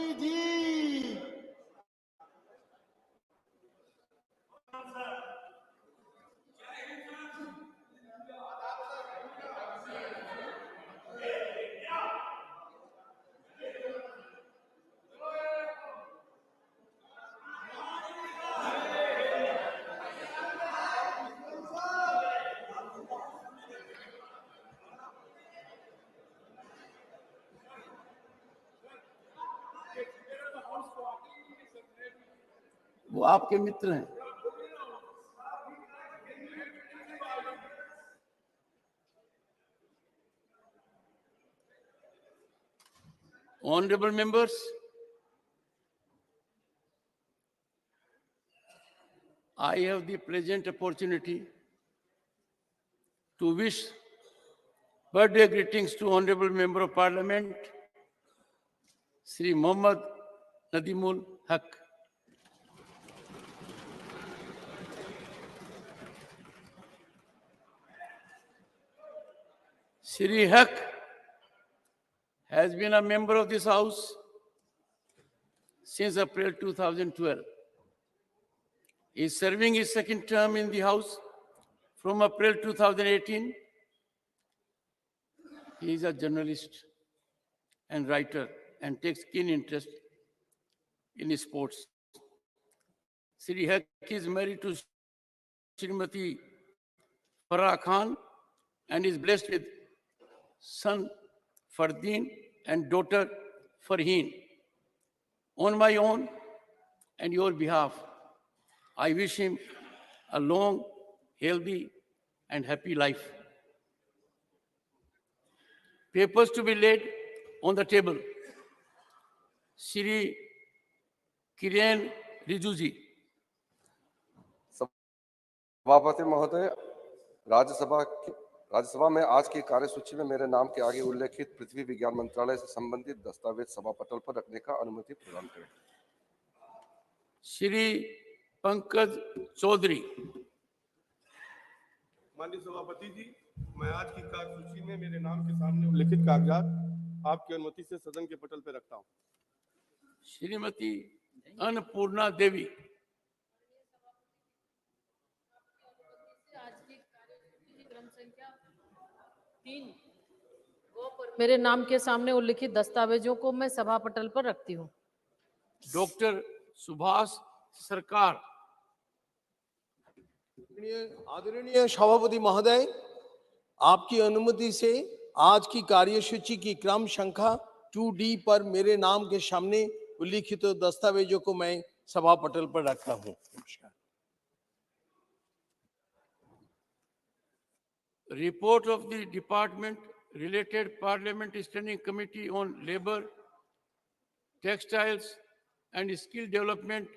सभापति जी। वो आपके मित्र हैं। Honorable members, I have the pleasant opportunity to wish birthday greetings to Honorable Member of Parliament, Sri Mohammad Nadimul Haq. Sri Haq has been a member of this House since April 2012. He is serving his second term in the House from April 2018. He is a journalist and writer and takes keen interest in sports. Sri Haq is married to Srimati Farah Khan and is blessed with son Fardeen and daughter Farheen. On my own and your behalf, I wish him a long, healthy, and happy life. Papers to be laid on the table. Shri Kiren Rijiju ji. सभापति महोदय, राज्यसभा में आज की कार्यसूची में मेरे नाम के आगे उल्लेखित पृथ्वी विज्ञान मंत्रालय से संबंधित दस्तावेज सभा पटल पर रखने का अनुमति प्रदान करें। श्री पंकज चौधरी। माननीय सभापति जी, मैं आज की कार्यसूची में मेरे नाम के सामने उल्लेखित कागजात आपकी अनुमति से सदन के पटल पर रखता हूं। श्रीमती अन्नपूर्णा देवी। मेरे नाम के सामने उल्लिखित दस्तावेजों को मैं सभा पटल पर रखती हूँ। डॉक्टर सुभाष सरकार। आदरणीय सभापति महोदय, आपकी अनुमति से आज की कार्यसूची की क्रम संख्या 2D पर मेरे नाम के सामने उल्लिखित दस्तावेजों को मैं सभा पटल पर रखता हूँ। नमस्कार। Report of the Department Related Parliament Standing Committee on Labor, Textiles and Skill Development,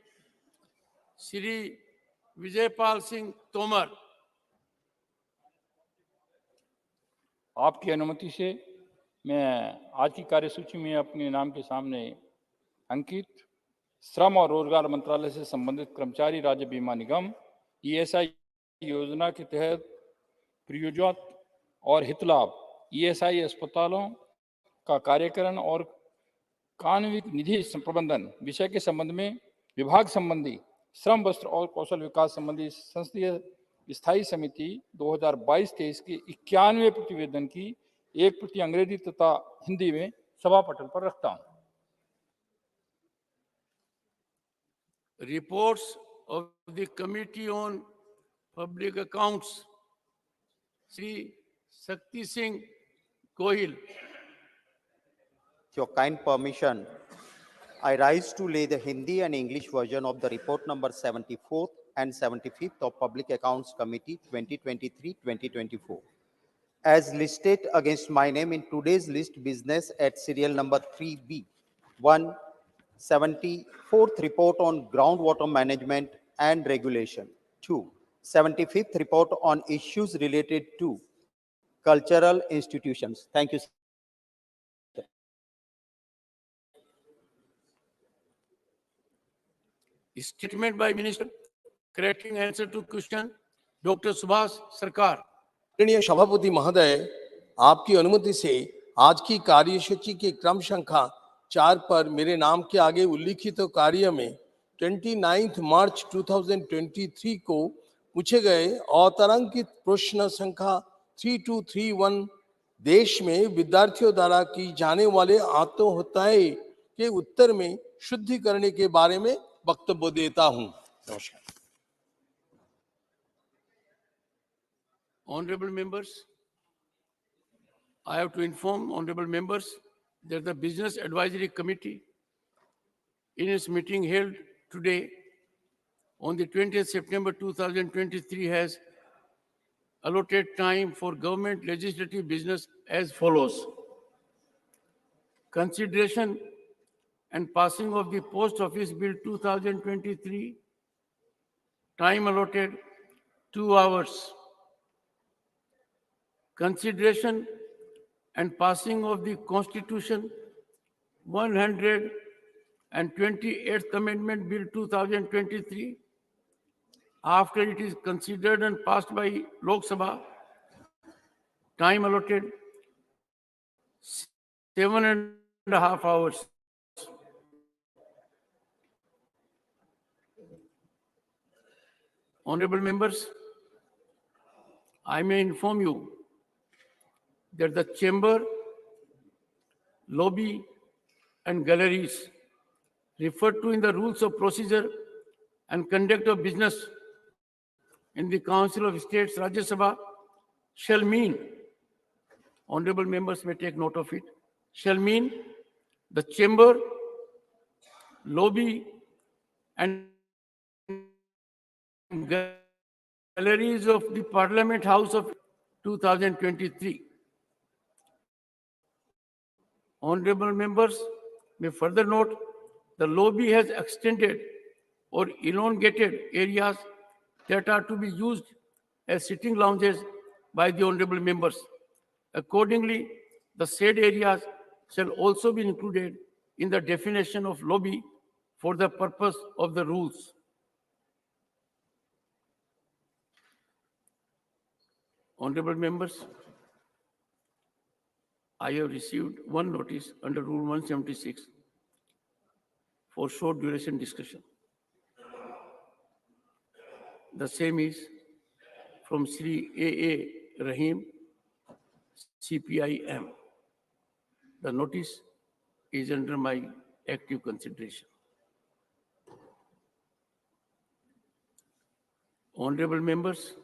Shri Vijaypal Singh Tomar। आपकी अनुमति से मैं आज की कार्यसूची में अपने नाम के सामने अंकित श्रम और रोजगार मंत्रालय से संबंधित कर्मचारी राज्य बीमा निगम ESI योजना के तहत प्रयोजक और हितलाभ ESI अस्पतालों का कार्यकरण और कानूनी निधि प्रबंधन विषय के संबंध में विभाग संबंधी श्रम वस्त्र और कौशल विकास संबंधी संसदीय स्थायी समिति 2022-23 के 91 प्रतिवेदन की एक प्रति अंग्रेजी तथा हिंदी में सभा पटल पर रखता हूं। Reports of the Committee on Public Accounts, Shri Shakti Singh Goyal। With your kind permission, I rise to lay the Hindi and English version of the report number 74th and 75th of Public Accounts Committee 2023-2024. As listed against my name in today's list business at serial number 3B. 1. 74th report on groundwater management and regulation. 2. 75th report on issues related to cultural institutions. Thank you, sir. Statement by Minister, correcting answer to question, Dr. Subhash Sarkar। आदरणीय सभापति महोदय, आपकी अनुमति से आज की कार्यसूची की क्रम संख्या 4 पर मेरे नाम के आगे उल्लिखित कार्य में 29 मार्च 2023 को पूछे गए अतारांकित प्रश्न संख्या 3231 देश में विद्यार्थियों द्वारा की जाने वाले आत्महत्याएं के उत्तर में शुद्धिकरण के बारे में वक्तव्य देता हूं। नमस्कार। Honorable members, I have to inform honorable members that the Business Advisory Committee, in its meeting held today on the 20th September 2023, has allotted time for government legislative business as follows. Consideration and passing of the Post Office Bill 2023, time allotted 2 hours. Consideration and passing of the Constitution 128th Amendment Bill 2023, after it is considered and passed by Lok Sabha, time allotted 7.5 hours. Honorable members, I may inform you that the chamber, lobby, and galleries referred to in the rules of procedure and conduct of business in the Council of States, Rajya Sabha, shall mean, honorable members may take note of it, shall mean the chamber, lobby, and galleries of the Parliament House of 2023. Honorable members may further note the lobby has extended or elongated areas that are to be used as sitting lounges by the honorable members. Accordingly, the said areas shall also be included in the definition of lobby for the purpose of the rules. Honorable members, I have received one notice under Rule 176 for short duration discussion. The same is from Sri A.A. Rahim, CPIM. The notice is under my active consideration. Honorable members,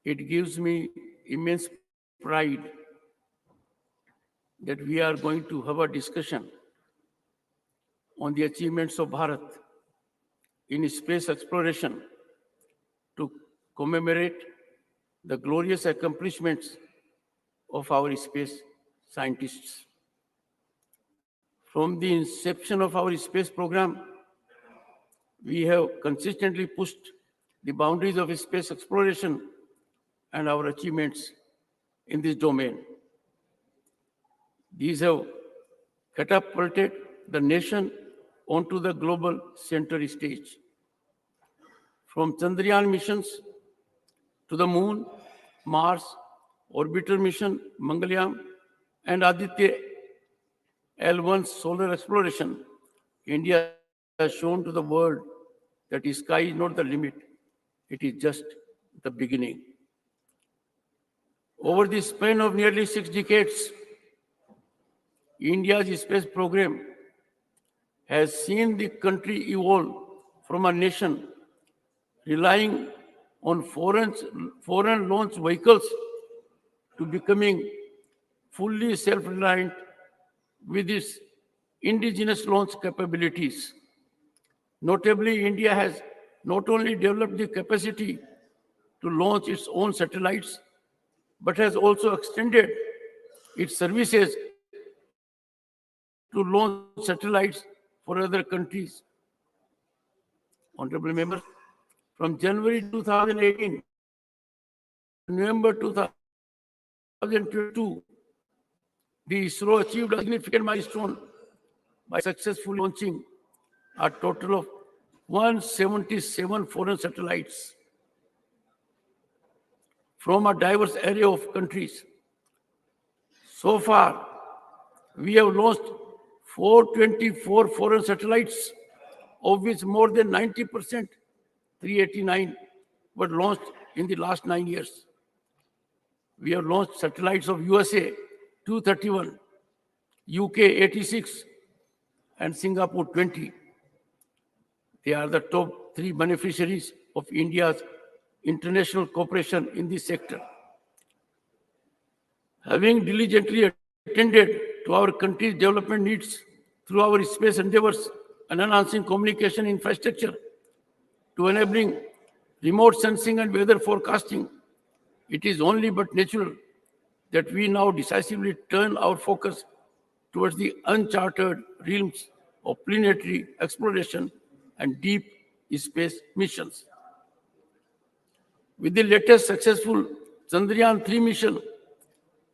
it gives me immense pride that we are going to have a discussion on the achievements of Bharat in space exploration to commemorate the glorious accomplishments of our space scientists. From the inception of our space program, we have consistently pushed the boundaries of space exploration and our achievements in this domain. These have catapulted the nation onto the global center stage. From Chandrayaan missions to the moon, Mars, orbital mission, Mangalyaan, and Aditya L1 solar exploration, India has shown to the world that the sky is not the limit, it is just the beginning. Over the span of nearly 6 decades, India's space program has seen the country evolve from a nation relying on foreign launch vehicles to becoming fully self-reliant with its indigenous launch capabilities. Notably, India has not only developed the capacity to launch its own satellites, but has also extended its services to launch satellites for other countries. Honorable members, from January 2018 to November 2022, the ISRO achieved a significant milestone by successfully launching a total of 177 foreign satellites from a diverse array of countries. So far, we have launched 424 foreign satellites, of which more than 90%, 389, were launched in the last 9 years. We have launched satellites of USA, 231, UK, 86, and Singapore, 20. They are the top 3 beneficiaries of India's international cooperation in this sector. Having diligently attended to our country's development needs through our space endeavors and enhancing communication infrastructure to enabling remote sensing and weather forecasting, it is only but natural that we now decisively turn our focus towards the uncharted realms of planetary exploration and deep space missions. With the latest successful Chandrayaan-3 mission,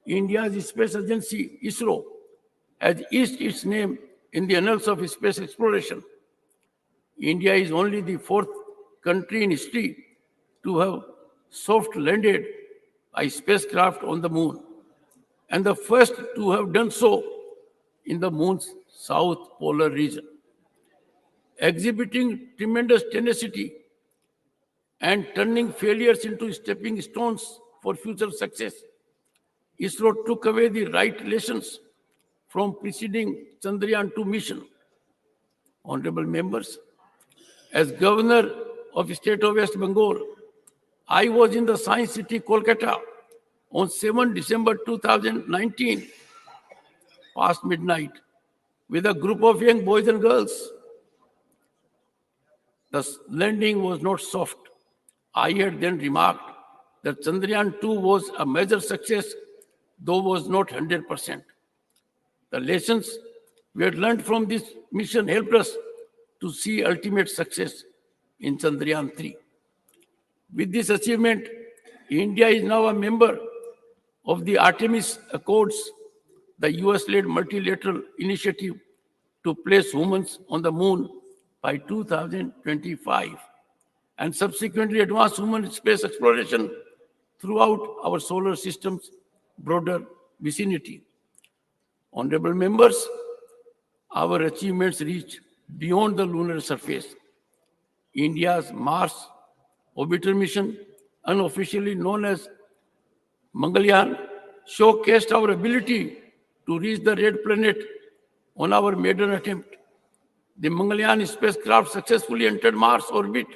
India's space agency, ISRO, has etched its name in the annals of space exploration. India is only the 4th country in history to have soft landed a spacecraft on the moon, and the first to have done so in the moon's south polar region. Exhibiting tremendous tenacity and turning failures into stepping stones for future success, ISRO took away the right lessons from preceding Chandrayaan-2 mission. Honorable members, as Governor of the State of West Bengal, I was in the Science City, Kolkata, on 7 December 2019, past midnight, with a group of young boys and girls. The landing was not soft. I had then remarked that Chandrayaan-2 was a major success, though was not 100%. The lessons we had learned from this mission helped us to see ultimate success in Chandrayaan-3. With this achievement, India is now a member of the Artemis Accords, the US-led multilateral initiative to place humans on the moon by 2025, and subsequently advance human space exploration throughout our solar system's broader vicinity. Honorable members, our achievements reach beyond the lunar surface. India's Mars orbiter mission, unofficially known as Mangalyaan, showcased our ability to reach the red planet on our maiden attempt. The Mangalyaan spacecraft successfully entered Mars orbit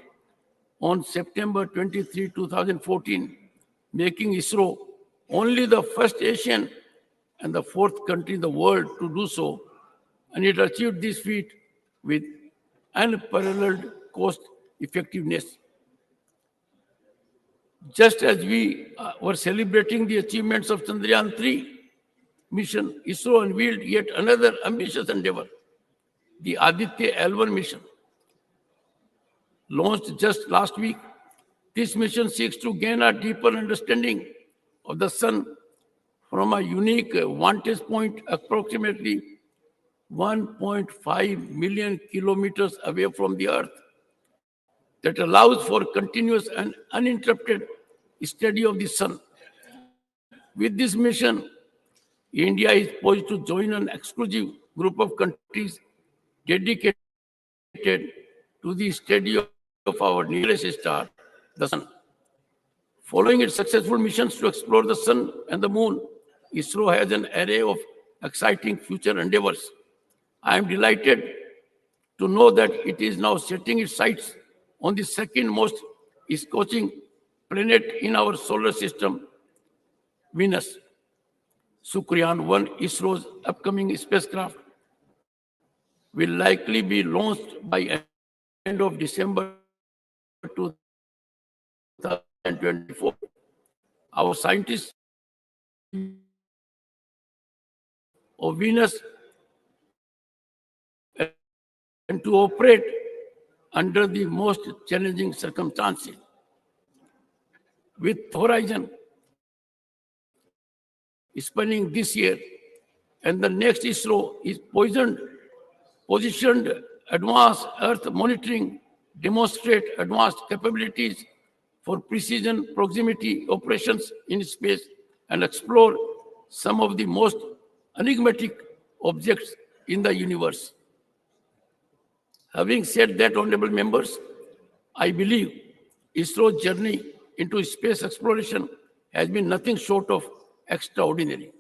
on September 23, 2014, making ISRO only the first Asian and the 4th country in the world to do so, and it achieved this feat with unparalleled cost effectiveness. Just as we were celebrating the achievements of Chandrayaan-3 mission, ISRO unveiled yet another ambitious endeavor, the Aditya L1 mission. Launched just last week, this mission seeks to gain a deeper understanding of the Sun from a unique vantage point approximately 1.5 million kilometers away from the Earth that allows for continuous and uninterrupted study of the Sun. With this mission, India is poised to join an exclusive group of countries dedicated to the study of our nearest star, the Sun. Following its successful missions to explore the Sun and the Moon, ISRO has an array of exciting future endeavors. I am delighted to know that it is now setting its sights on the second most scorching planet in our solar system, Venus. Sukriyaan-1, ISRO's upcoming spacecraft, will likely be launched by end of December 2024. Our scientists of Venus and to operate under the most challenging circumstances. With Horizon spanning this year and the next, ISRO is positioned advanced Earth monitoring, demonstrate advanced capabilities for precision proximity operations in space, and explore some of the most enigmatic objects in the universe. Having said that, honorable members, I believe ISRO's journey into space exploration has been nothing short of extraordinary.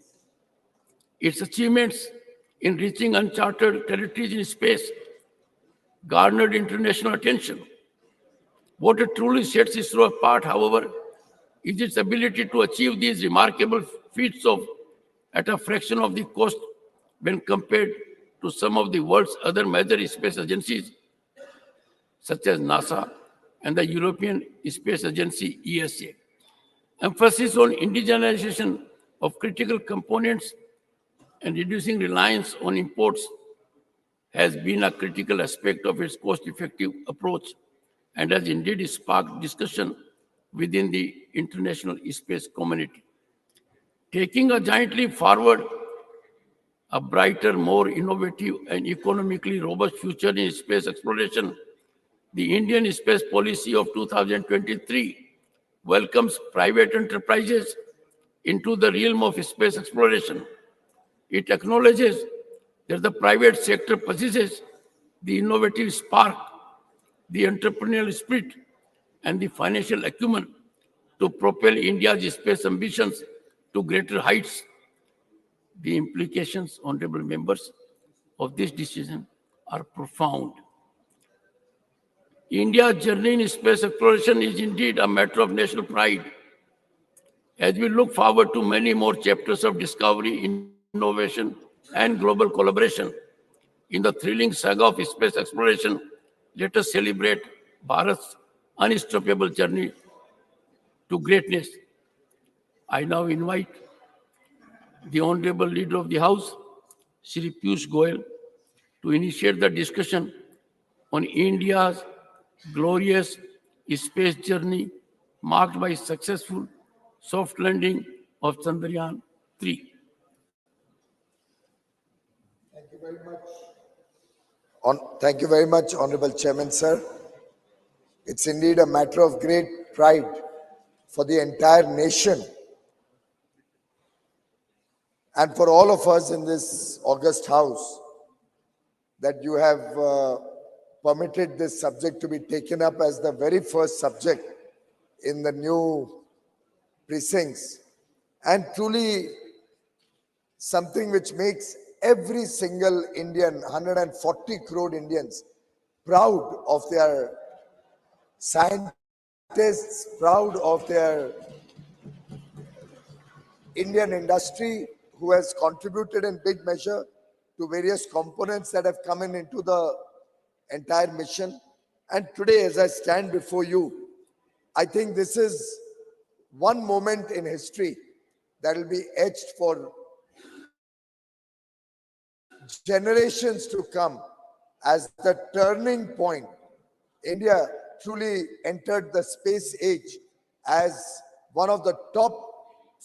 Its achievements in reaching uncharted territories in space garnered international attention. What truly sets ISRO apart, however, is its ability to achieve these remarkable feats at a fraction of the cost when compared to some of the world's other major space agencies, such as NASA and the European Space Agency (ESA). Emphasis on indigenization of critical components and reducing reliance on imports has been a critical aspect of its cost-effective approach and has indeed sparked discussion within the international space community. Taking a giant leap forward, a brighter, more innovative, and economically robust future in space exploration, the Indian space policy of 2023 welcomes private enterprises into the realm of space exploration. It acknowledges that the private sector possesses the innovative spark, the entrepreneurial spirit, and the financial acumen to propel India's space ambitions to greater heights. The implications, honorable members, of this decision are profound. India's journey in space exploration is indeed a matter of national pride. As we look forward to many more chapters of discovery, innovation, and global collaboration in the thrilling saga of space exploration, let us celebrate Bharat's unstoppable journey to greatness. I now invite the Honorable Leader of the House, Shri Piyush Goyal, to initiate the discussion on India's glorious space journey marked by successful soft landing of Chandrayaan 3. Thank you very much, Honorable Chairman, sir. It's indeed a matter of great pride for the entire nation and for all of us in this august house that you have permitted this subject to be taken up as the very first subject in the new precincts, and truly something which makes every single Indian, 140 crore Indians, proud of their scientists, proud of their Indian industry who has contributed in big measure to various components that have come into the entire mission. And today, as I stand before you, I think this is one moment in history that will be etched for generations to come as the turning point. India truly entered the space age as one of the top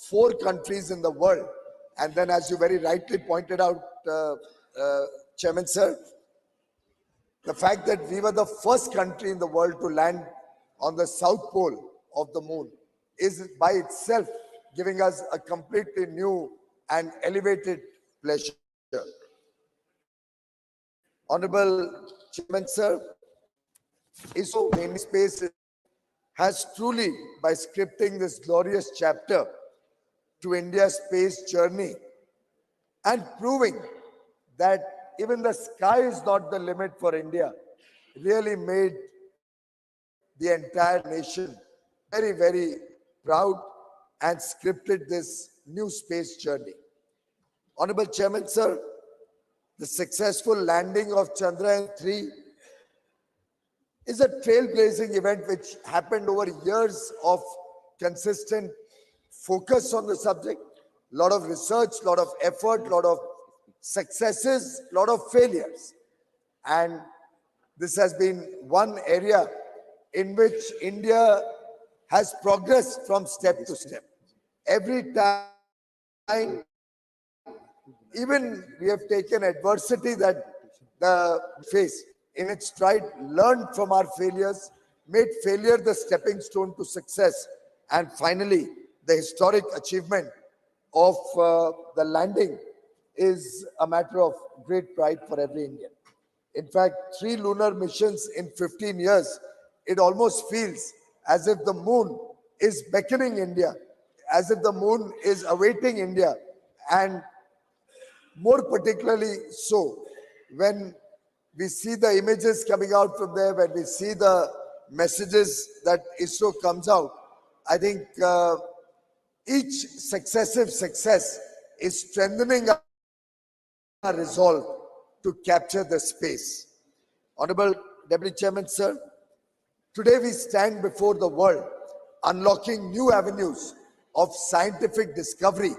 4 countries in the world. And then, as you very rightly pointed out, Chairman sir, the fact that we were the first country in the world to land on the south pole of the moon is by itself giving us a completely new and elevated pleasure. Honorable Chairman sir, ISRO in space has truly, by scripting this glorious chapter to India's space journey and proving that even the sky is not the limit for India, really made the entire nation very, very proud and scripted this new space journey. Honorable Chairman, sir, the successful landing of Chandrayaan 3 is a trailblazing event which happened over years of consistent focus on the subject, a lot of research, a lot of effort, a lot of successes, a lot of failures. And this has been one area in which India has progressed from step to step. Every time, even we have taken adversity that the face in its stride, learned from our failures, made failure the stepping stone to success, and finally, the historic achievement of the landing is a matter of great pride for every Indian. In fact, 3 lunar missions in 15 years, it almost feels as if the moon is beckoning India, as if the moon is awaiting India, and more particularly so when we see the images coming out from there, when we see the messages that ISRO comes out, I think each successive success is strengthening our resolve to capture the space. Honorable Deputy Chairman, sir, today we stand before the world, unlocking new avenues of scientific discovery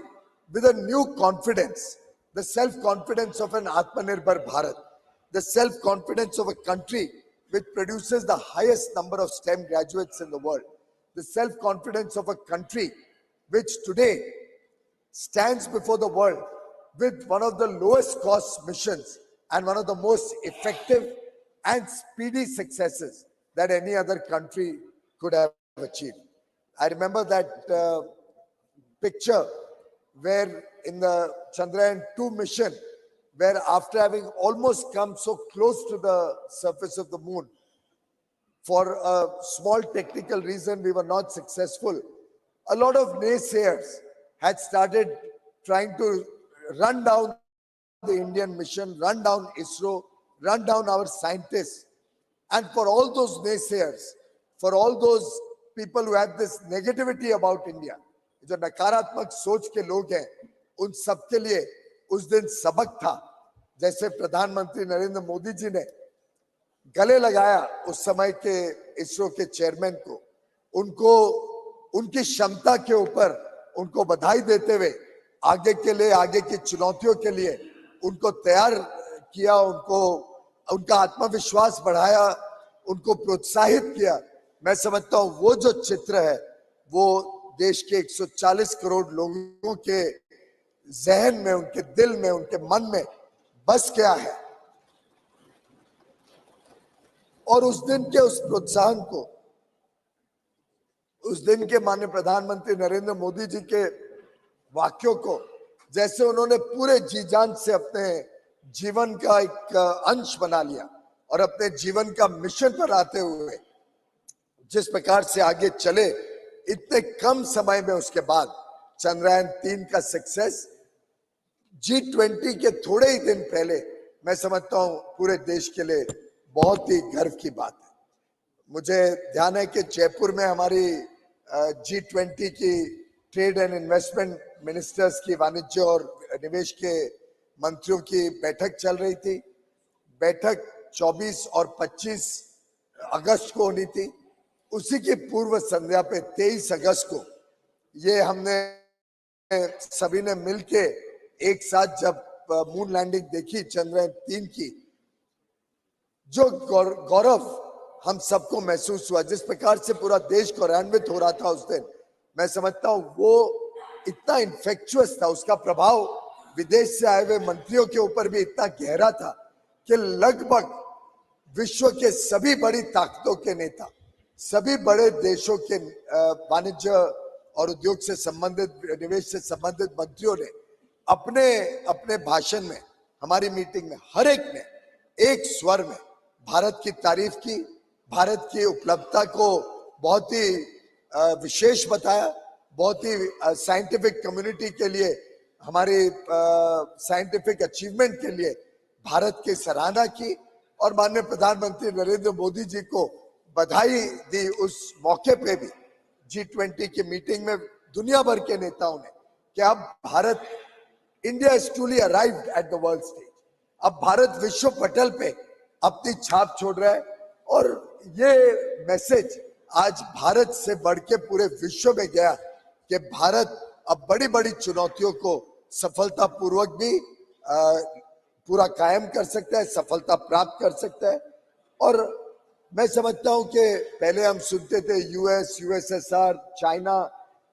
with a new confidence, the self-confidence of an Atmanirbhar Bharat, the self-confidence of a country which produces the highest number of STEM graduates in the world, the self-confidence of a country which today stands before the world with one of the lowest cost missions and one of the most effective and speedy successes that any other country could have achieved. I remember that picture where in the Chandrayaan-2 mission, where after having almost come so close to the surface of the moon, for a small technical reason we were not successful. A lot of naysayers had started trying to run down the Indian mission, run down ISRO, run down our scientists. And for all those naysayers, for all those people who have this negativity about India, जो नकारात्मक सोच के लोग हैं, उन सबके लिए उस दिन सबक था, जैसे प्रधानमंत्री नरेंद्र मोदी जी ने गले लगाया उस समय के इसरो के चेयरमैन को, उनको उनकी क्षमता के ऊपर उनको बधाई देते हुए आगे के लिए, आगे की चुनौतियों के लिए उनको तैयार किया, उनको उनका आत्मविश्वास बढ़ाया, उनको प्रोत्साहित किया। मैं समझता हूं वो जो चित्र है वो देश के 140 करोड़ लोगों के जहन में, उनके दिल में, उनके मन में बस गया है। और उस दिन के उस प्रोत्साहन को, उस दिन के माननीय प्रधानमंत्री नरेंद्र मोदी जी के वाक्यों को, जैसे उन्होंने पूरे जी जान से अपने जीवन का एक अंश बना लिया और अपने जीवन का मिशन पर आते हुए जिस प्रकार से आगे चले, इतने कम समय में उसके बाद चंद्रयान-3 का सक्सेस, G20 के थोड़े ही दिन पहले, मैं समझता हूं पूरे देश के लिए बहुत ही गर्व की बात है। मुझे ध्यान है कि जयपुर में हमारी G20 की ट्रेड एंड इन्वेस्टमेंट मिनिस्टर्स की, वाणिज्य और निवेश के मंत्रियों की बैठक चल रही थी। बैठक 24 और 25 अगस्त को होनी थी। उसी की पूर्व संध्या पे 23 अगस्त को ये हमने सभी ने मिलके एक साथ जब मून लैंडिंग देखी चंद्रयान-3 की, जो गौरव हम सबको महसूस हुआ, जिस प्रकार से पूरा देश गौरवान्वित हो रहा था उस दिन, मैं समझता हूं वो इतना इन्फेक्चुअस था, उसका प्रभाव विदेश से आए हुए मंत्रियों के ऊपर भी इतना गहरा था कि लगभग विश्व के सभी बड़ी ताकतों के नेता, सभी बड़े देशों के वाणिज्य और उद्योग से संबंधित, निवेश से संबंधित मंत्रियों ने अपने अपने भाषण में, हमारी मीटिंग में, हर एक ने एक स्वर में भारत की तारीफ की, भारत की उपलब्धता को बहुत ही विशेष बताया, बहुत ही साइंटिफिक कम्युनिटी के लिए, हमारी साइंटिफिक अचीवमेंट के लिए भारत की सराहना की और माननीय प्रधानमंत्री नरेंद्र मोदी जी को बधाई दी। उस मौके पे भी G20 की मीटिंग में दुनिया भर के नेताओं ने कि अब Bharat, India is truly arrived at the world stage, अब भारत विश्व पटल पे अपनी छाप छोड़ रहा है और ये मैसेज आज भारत से बढ़ के पूरे विश्व में गया कि भारत अब बड़ी बड़ी चुनौतियों को सफलतापूर्वक भी पूरा कायम कर सकता है, सफलता प्राप्त कर सकता है। और मैं समझता हूं कि पहले हम सुनते थे यूएस, यूएसएसआर, चाइना,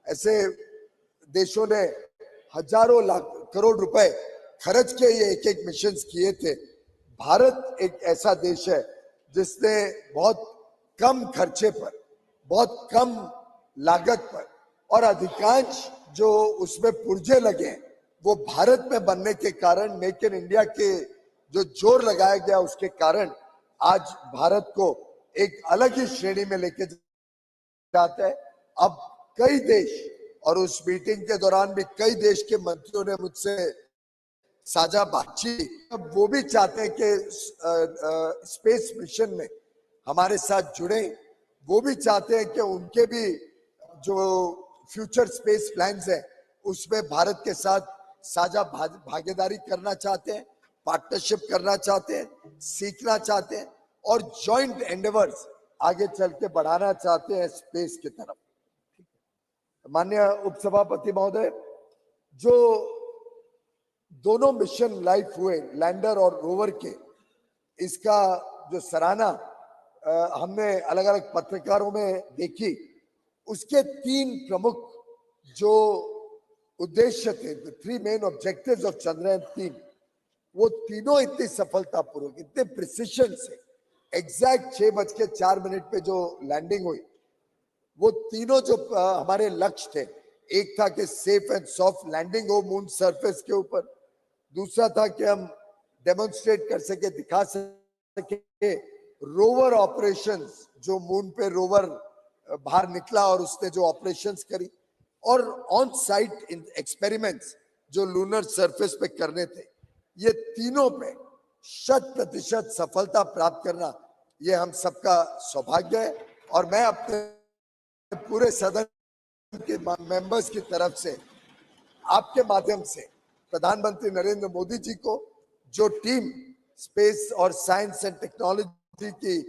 ऐसे देशों ने हजारों लाख करोड़ रुपए खर्च के ये एक एक मिशन किए थे। भारत एक ऐसा देश है जिसने बहुत कम खर्चे पर, बहुत कम लागत पर और अधिकांश जो उसमें पुर्जे लगे, वो भारत में बनने के कारण, मेक इन इंडिया के जो जोर लगाया गया उसके कारण आज भारत को एक अलग ही श्रेणी में लेके जाता है। अब कई देश, और उस मीटिंग के दौरान भी कई देश के मंत्रियों ने मुझसे साझा बातचीत, अब वो भी चाहते हैं कि स्पेस मिशन में हमारे साथ जुड़े। वो भी चाहते हैं कि उनके भी जो फ्यूचर स्पेस प्लान्स है उसमें भारत के साथ साझा भागीदारी करना चाहते हैं, पार्टनरशिप करना चाहते हैं, सीखना चाहते हैं और जॉइंट एंडेवर्स आगे चल के बढ़ाना चाहते हैं स्पेस की तरफ। माननीय उपसभापति महोदय, जो दोनों मिशन लाइफ हुए लैंडर और रोवर के, इसका जो सराहना हमने अलग अलग पत्रकारों में देखी, उसके 3 प्रमुख जो उद्देश्य थे, the 3 main objectives of Chandrayaan-3, वो तीनों इतनी सफलतापूर्वक, इतने प्रिसिशन से, एग्जैक्ट 6:04 पे जो लैंडिंग हुई, वो तीनों जो हमारे लक्ष्य थे, एक था कि सेफ एंड सॉफ्ट लैंडिंग हो मून सरफेस के ऊपर, दूसरा था कि हम डेमोन्स्ट्रेट कर सके, दिखा सके रोवर ऑपरेशंस, जो मून पे रोवर बाहर निकला और उसने जो ऑपरेशंस करी, और ऑन साइट एक्सपेरिमेंट्स जो लूनर सरफेस पे करने थे, ये तीनों पे 100% सफलता प्राप्त करना, ये हम सबका सौभाग्य है। और मैं अपने पूरे सदन के मेंबर्स की तरफ से आपके माध्यम से प्रधानमंत्री नरेंद्र मोदी जी को, जो टीम स्पेस और साइंस एंड टेक्नोलॉजी की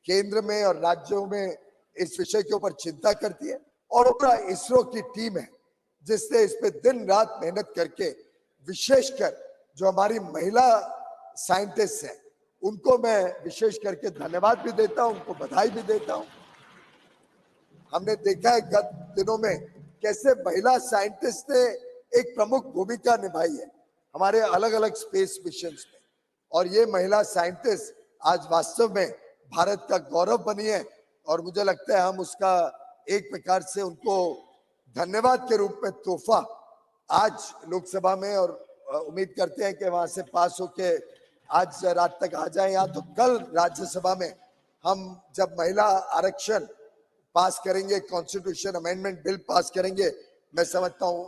केंद्र में और राज्यों में इस विषय के ऊपर चिंता करती है, और पूरा इसरो की टीम है जिसने इस पे दिन रात मेहनत करके, विशेषकर जो हमारी महिला साइंटिस्ट हैं, उनको मैं विशेष करके धन्यवाद भी देता हूं, उनको बधाई भी देता हूं। हमने देखा है गत दिनों में कैसे महिला साइंटिस्ट ने एक प्रमुख भूमिका निभाई है हमारे अलग अलग स्पेस मिशंस में, और ये महिला साइंटिस्ट आज वास्तव में भारत का गौरव बनी है, और मुझे लगता है हम उसका एक प्रकार से उनको धन्यवाद के रूप में तोहफा आज लोकसभा में, और उम्मीद करते हैं कि वहां से पास होके आज रात तक आ जाए, या तो कल राज्यसभा में हम जब महिला आरक्षण पास करेंगे, कॉन्स्टिट्यूशन अमेंडमेंट बिल पास करेंगे, मैं समझता हूं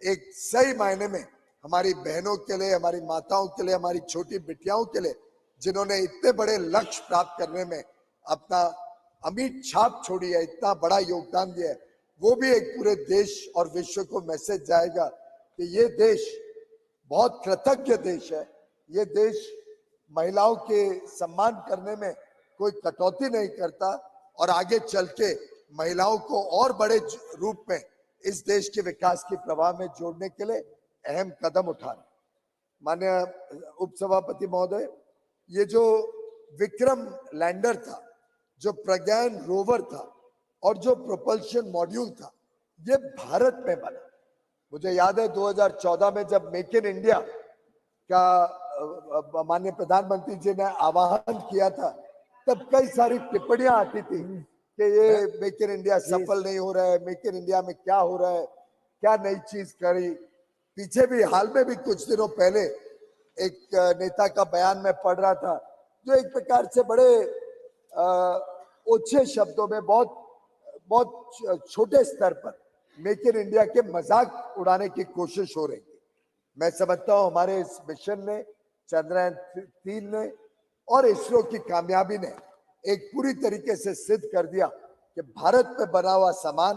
एक सही मायने में हमारी बहनों के लिए, हमारी माताओं के लिए, हमारी छोटी बिटियाओं के लिए, जिन्होंने इतने बड़े लक्ष्य प्राप्त करने में अपना अमिट छाप छोड़ी है, इतना बड़ा योगदान दिया है, वो भी एक पूरे देश और विश्व को मैसेज जाएगा कि ये देश बहुत कृतज्ञ देश है। ये देश महिलाओं के सम्मान करने में कोई कटौती नहीं करता, और आगे चल के महिलाओं को और बड़े रूप में इस देश के विकास की प्रवाह में जोड़ने के लिए अहम कदम उठा रहे। माननीय उपसभापति महोदय, ये जो विक्रम लैंडर था, जो प्रज्ञान रोवर था, और जो प्रोपल्शन मॉड्यूल था, ये भारत में बना। मुझे याद है 2014 में जब मेक इन इंडिया का माननीय प्रधानमंत्री जी ने आह्वान किया था, तब कई सारी टिप्पणियां आती थी कि ये मेक इन इंडिया सफल नहीं हो रहा है, मेक इन इंडिया में क्या हो रहा है, क्या नई चीज करी। पीछे भी हाल में भी कुछ दिनों पहले एक नेता का बयान में पढ़ रहा था, जो एक प्रकार से बड़े ओछे शब्दों में, बहुत छोटे स्तर पर मेक इन इंडिया के मजाक उड़ाने की कोशिश हो रही थी। मैं समझता हूं हमारे इस मिशन ने, चंद्रयान-3 ने और इसरो की कामयाबी ने एक पूरी तरीके से सिद्ध कर दिया कि भारत में बना हुआ सामान,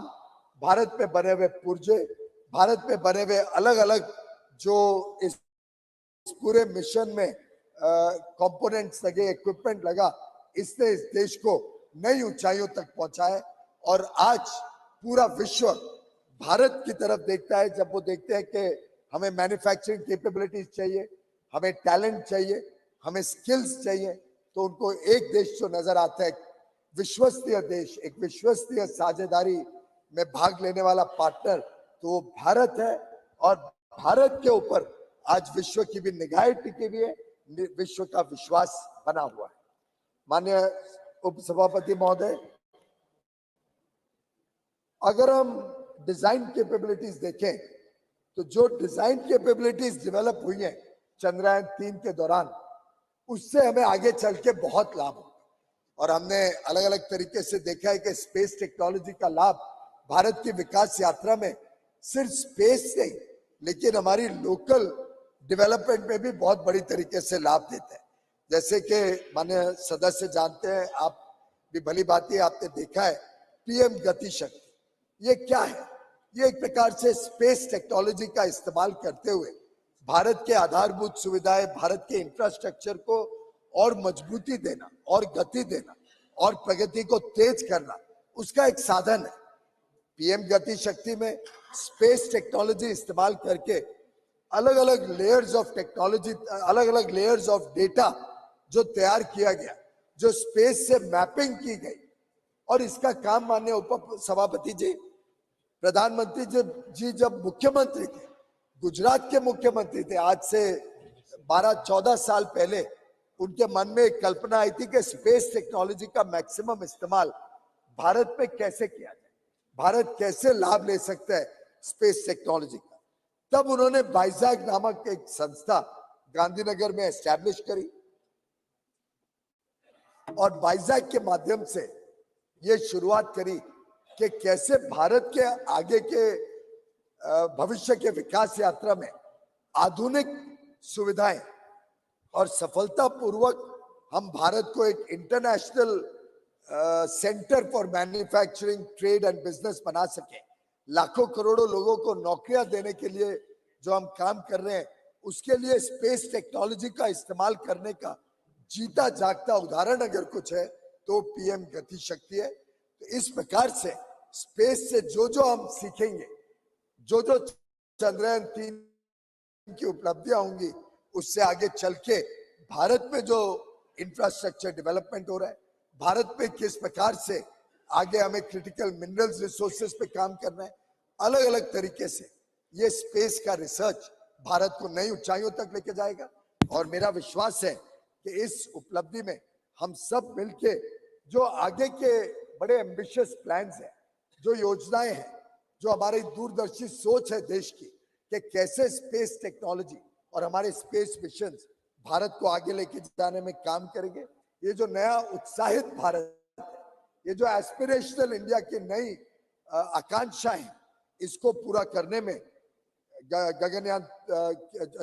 भारत में बने हुए पुर्जे, भारत में बने हुए अलग अलग जो इस पूरे मिशन में कंपोनेंट्स लगे, इक्विपमेंट लगा, इसने इस देश को नई ऊंचाइयों तक पहुंचाया। और आज पूरा विश्व भारत की तरफ देखता है, जब वो देखते हैं कि हमें मैन्युफैक्चरिंग कैपेबिलिटीज चाहिए, हमें टैलेंट चाहिए, हमें स्किल्स चाहिए, तो उनको एक देश जो नजर आता है, विश्वसनीय देश, एक विश्वसनीय साझेदारी में भाग लेने वाला पार्टनर, तो वो भारत है। और भारत के ऊपर आज विश्व की भी निगाहें टिकी हुई है, विश्व का विश्वास बना हुआ है। माननीय उपसभापति महोदय, अगर हम डिजाइन कैपेबिलिटीज देखें तो जो डिजाइन कैपेबिलिटीज डेवलप हुई हैं चंद्रयान 3 के दौरान, उससे हमें आगे चल के बहुत लाभ हो। और हमने अलग अलग तरीके से देखा है कि स्पेस टेक्नोलॉजी का लाभ भारत की विकास यात्रा में सिर्फ स्पेस नहीं, लेकिन हमारी लोकल डेवलपमेंट में भी बहुत बड़ी तरीके से लाभ देता है। जैसे कि माननीय सदस्य जानते हैं, आप भी भली भांति आपने देखा है, पीएम गति शक्ति, ये क्या है? ये एक प्रकार से स्पेस टेक्नोलॉजी का इस्तेमाल करते हुए भारत के आधारभूत सुविधाएं, भारत के इंफ्रास्ट्रक्चर को और मजबूती देना और गति देना और प्रगति को तेज करना, उसका एक साधन है। पीएम गति शक्ति में स्पेस टेक्नोलॉजी इस्तेमाल करके अलग अलग लेयर्स ऑफ टेक्नोलॉजी, अलग अलग लेयर्स ऑफ डेटा जो तैयार किया गया, जो स्पेस से मैपिंग की गई, और इसका काम माननीय उप सभापति जी, प्रधानमंत्री जी जब मुख्यमंत्री थे, गुजरात के मुख्यमंत्री थे, आज से 12-14 साल पहले उनके मन में एक कल्पना आई थी कि स्पेस टेक्नोलॉजी का मैक्सिमम इस्तेमाल भारत में कैसे किया जाए, भारत कैसे लाभ ले सकता है स्पेस टेक्नोलॉजी का। तब उन्होंने बाइजैक नामक एक संस्था गांधीनगर में एस्टैब्लिश करी और बाइजैक के माध्यम से ये शुरुआत करी कि कैसे भारत के आगे के भविष्य के विकास यात्रा में आधुनिक सुविधाएं और सफलतापूर्वक हम भारत को एक international centre for manufacturing, trade and business बना सके। लाखों करोड़ों लोगों को नौकरियां देने के लिए जो हम काम कर रहे हैं, उसके लिए स्पेस टेक्नोलॉजी का इस्तेमाल करने का जीता जागता उदाहरण अगर कुछ है तो पीएम गति शक्ति है। तो इस प्रकार से स्पेस से जो जो हम सीखेंगे, जो जो चंद्रयान 3 की उपलब्धियां होंगी, उससे आगे चल के भारत में जो इंफ्रास्ट्रक्चर डेवलपमेंट हो रहा है, भारत में किस प्रकार से आगे हमें क्रिटिकल मिनरल्स रिसोर्सेज पे काम करना है, अलग अलग तरीके से ये स्पेस का रिसर्च भारत को नई ऊंचाइयों तक लेके जाएगा। और मेरा विश्वास है कि इस उपलब्धि में हम सब मिलके जो आगे के बड़े एम्बिशियस प्लान्स हैं, जो योजनाएं हैं, जो हमारी दूरदर्शी सोच है देश की कि कैसे स्पेस टेक्नोलॉजी और हमारे स्पेस मिशन भारत को आगे लेके जाने में काम करेंगे। ये जो नया उत्साहित भारत है, ये जो एस्पिरेशनल इंडिया की नई आकांक्षा है, इसको पूरा करने में गगनयान,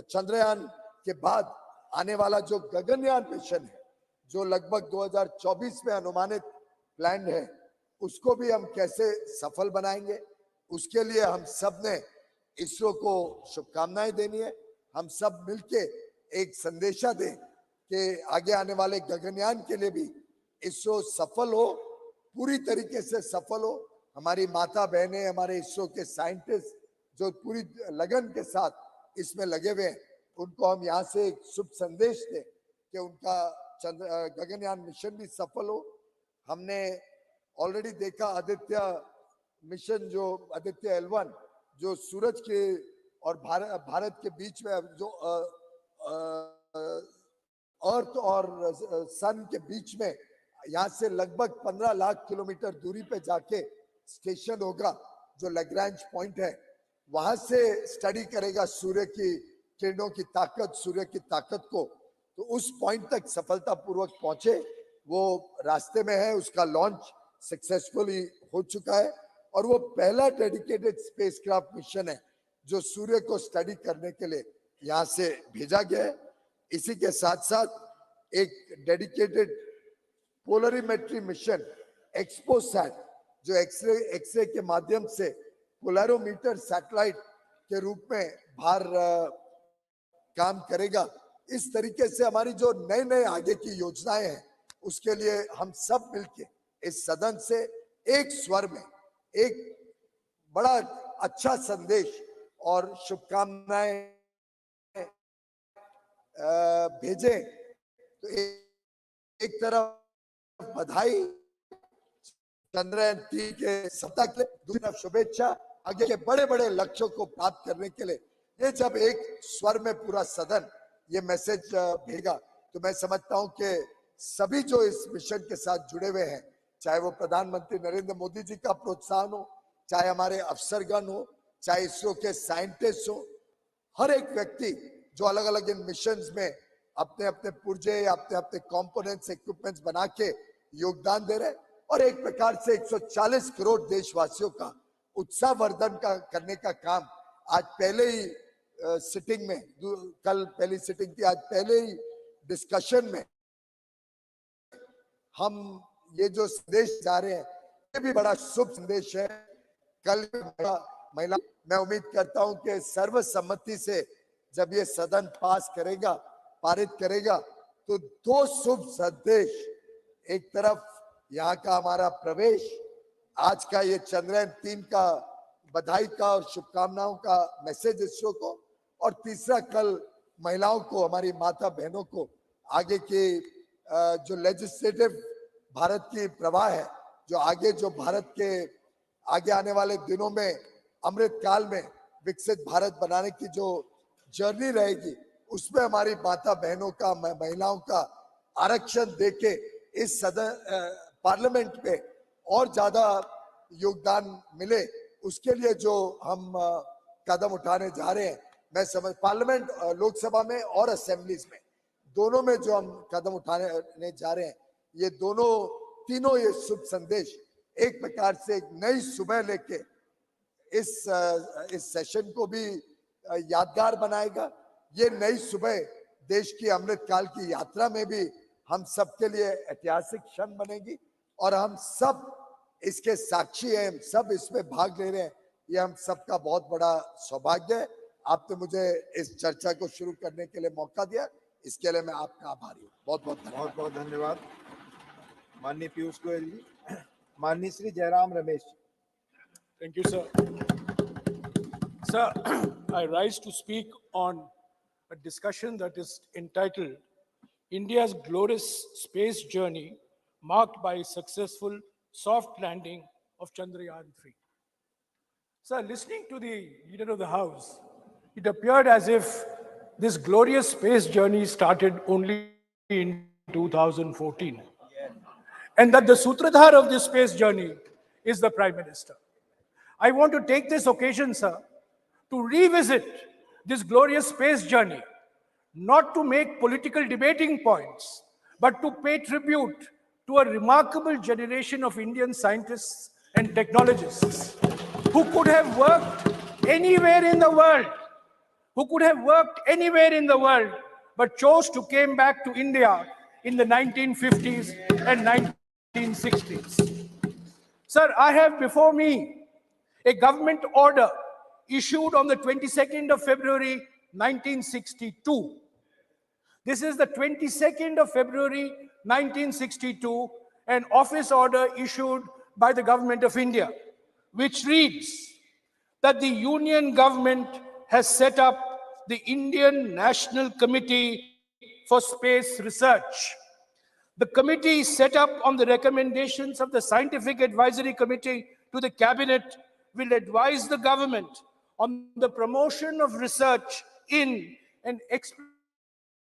चंद्रयान के बाद आने वाला जो गगनयान मिशन है, जो लगभग 2024 में अनुमानित प्लान है, उसको भी हम कैसे सफल बनाएंगे, उसके लिए हम सब ने इसरो को शुभकामनाएं देनी है। हम सब मिलके एक संदेशा दें कि आगे आने वाले गगनयान के लिए भी इसरो सफल हो, पूरी तरीके से सफल हो। हमारी माता बहनें, हमारे इसरो के साइंटिस्ट जो पूरी लगन के साथ इसमें लगे हुए हैं, उनको हम यहाँ से एक शुभ संदेश दें कि उनका गगनयान मिशन भी सफल हो। हमने ऑलरेडी देखा आदित्य मिशन, जो आदित्य L1 जो सूरज के और भारत के बीच में जो अर्थ और सन के बीच में यहाँ से लगभग 15 लाख किलोमीटर दूरी पे जाके स्टेशन होगा, जो लैग्रैंज पॉइंट है, वहां से स्टडी करेगा सूर्य की किरणों की ताकत, सूर्य की ताकत को। तो उस पॉइंट तक सफलतापूर्वक पहुंचे, वो रास्ते में है, उसका लॉन्च सक्सेसफुली हो चुका है और वो पहला डेडिकेटेड स्पेसक्राफ्ट मिशन है जो सूर्य को स्टडी करने के लिए यहाँ से भेजा गया है। इसी के साथ साथ एक डेडिकेटेड पोलरीमेट्री मिशन एक्सपोसैट, जो एक्सरे के माध्यम से पोलरोमीटर सैटेलाइट के रूप में बाहर काम करेगा। इस तरीके से हमारी जो नए नए आगे की योजनाएं हैं, उसके लिए हम सब मिलके इस सदन से एक स्वर में एक बड़ा अच्छा संदेश और शुभकामनाएं भेजें। तो एक तरफ बधाई चंद्रयान 3 के सफलता के लिए, दूसरी तरफ शुभेच्छा आगे के बड़े बड़े लक्ष्यों को प्राप्त करने के लिए। ये जब एक स्वर में पूरा सदन ये मैसेज भेजेगा, तो मैं समझता हूं कि सभी जो इस मिशन के साथ जुड़े हुए हैं, चाहे वो प्रधानमंत्री नरेंद्र मोदी जी का प्रोत्साहन हो, चाहे हमारे अफसरगण हो, चाहे इसरो के साइंटिस्ट हो, हर एक व्यक्ति जो अलग अलग इन मिशंस में अपने अपने पुर्जे, अपने अपने कंपोनेंट्स, इक्विपमेंट्स बना के योगदान दे रहे हैं, और एक प्रकार से 140 करोड़ देशवासियों का उत्साहवर्धन का करने का काम आज पहले ही सिटिंग में, कल पहली सिटिंग थी, आज पहले ही डिस्कशन में हम ये जो संदेश जा रहे हैं, ये भी बड़ा शुभ संदेश है। कल महिला, मैं उम्मीद करता हूं कि सर्वसम्मति से जब ये सदन पास करेगा, पारित करेगा, तो दो शुभ संदेश, एक तरफ यहाँ का हमारा प्रवेश, आज का ये चंद्रयान-3 का बधाई का और शुभकामनाओं का मैसेज इसरो को, और तीसरा कल महिलाओं को, हमारी माता बहनों को आगे की जो लेजिस्लेटिव भारत की प्रवाह है, जो आगे जो भारत के आगे आने वाले दिनों में अमृत काल में विकसित भारत बनाने की जो जर्नी रहेगी, उसमें हमारी माता बहनों का, महिलाओं का आरक्षण देके इस सदन पार्लियामेंट पे और ज्यादा योगदान मिले, उसके लिए जो हम कदम उठाने जा रहे हैं, मैं समझ पार्लियामेंट, लोकसभा में और असेंबलीज में, दोनों में जो हम कदम उठाने जा रहे हैं, ये दोनों तीनों ये शुभ संदेश एक प्रकार से एक नई सुबह लेके इस सेशन को भी यादगार बनाएगा। ये नई सुबह देश की अमृत काल की यात्रा में भी हम सबके लिए ऐतिहासिक क्षण बनेगी, और हम सब इसके साक्षी हैं, हम सब इसमें भाग ले रहे हैं। ये हम सबका बहुत बड़ा सौभाग्य है। आपने मुझे इस चर्चा को शुरू करने के लिए मौका दिया, इसके लिए मैं आपका आभारी हूँ। बहुत बहुत धन्यवाद। बहुत बहुत धन्यवाद माननीय पीयूष गोयल जी। माननीय Shri Jairam Ramesh. Thank you, sir. Sir, I rise to speak on a discussion that is entitled India's Glorious Space Journey Marked by Successful Soft Landing of Chandrayaan-3. Sir, listening to the Leader of the House, it appeared as if this glorious space journey started only in 2014. And that the Sutradhar of this space journey is the Prime Minister. I want to take this occasion, sir, to revisit this glorious space journey, not to make political debating points, but to pay tribute to a remarkable generation of Indian scientists and technologists who could have worked anywhere in the world, but chose to come back to India in the 1950s and 1960s. Sir, I have before me a government order issued on the 22nd of February 1962. This is the 22nd of February 1962, an office order issued by the Government of India, which reads that the Union Government has set up the Indian National Committee for Space Research. The committee is set up on the recommendations of the Scientific Advisory Committee to the Cabinet will advise the government on the promotion of research in and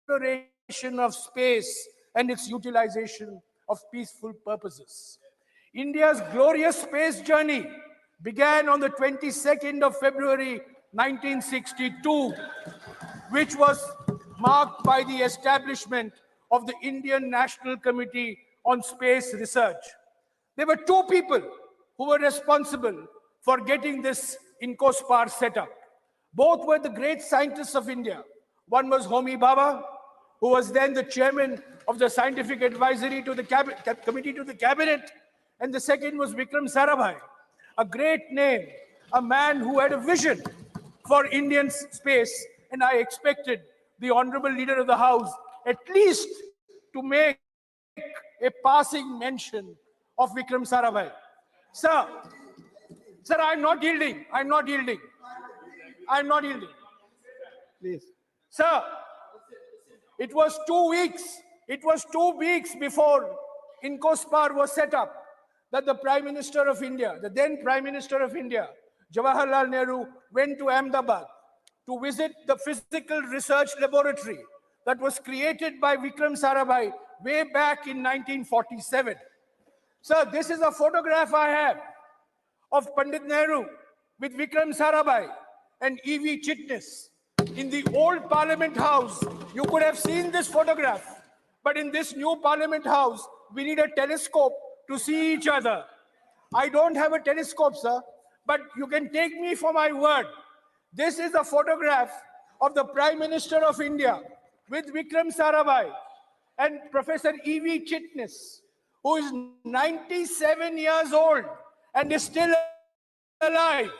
exploration of space and its utilization of peaceful purposes. India's glorious space journey began on the 22nd of February 1962, which was marked by the establishment of the Indian National Committee on Space Research. There were two people who were responsible for getting this INCOSPAR set up. Both were the great scientists of India. One was Homi Bhabha, who was then the chairman of the Scientific Advisory to the Committee to the Cabinet, and the second was Vikram Sarabhai, a great name, a man who had a vision for Indian space, and I expected the Honorable Leader of the House at least to make a passing mention of Vikram Sarabhai. Sir, I'm not yielding. Please. Sir, it was 2 weeks. It was 2 weeks before INCOSPAR was set up that the Prime Minister of India, the then Prime Minister of India, Jawaharlal Nehru, went to Ahmedabad to visit the physical research laboratory that was created by Vikram Sarabhai way back in 1947. Sir, this is a photograph I have of Pandit Nehru with Vikram Sarabhai and E.V. Chitnis in the old Parliament House. You could have seen this photograph, but in this new Parliament House, we need a telescope to see each other. I don't have a telescope, sir, but you can take me for my word. This is a photograph of the Prime Minister of India with Vikram Sarabhai and Professor E.V. Chitnis, who is 97 years old and is still alive.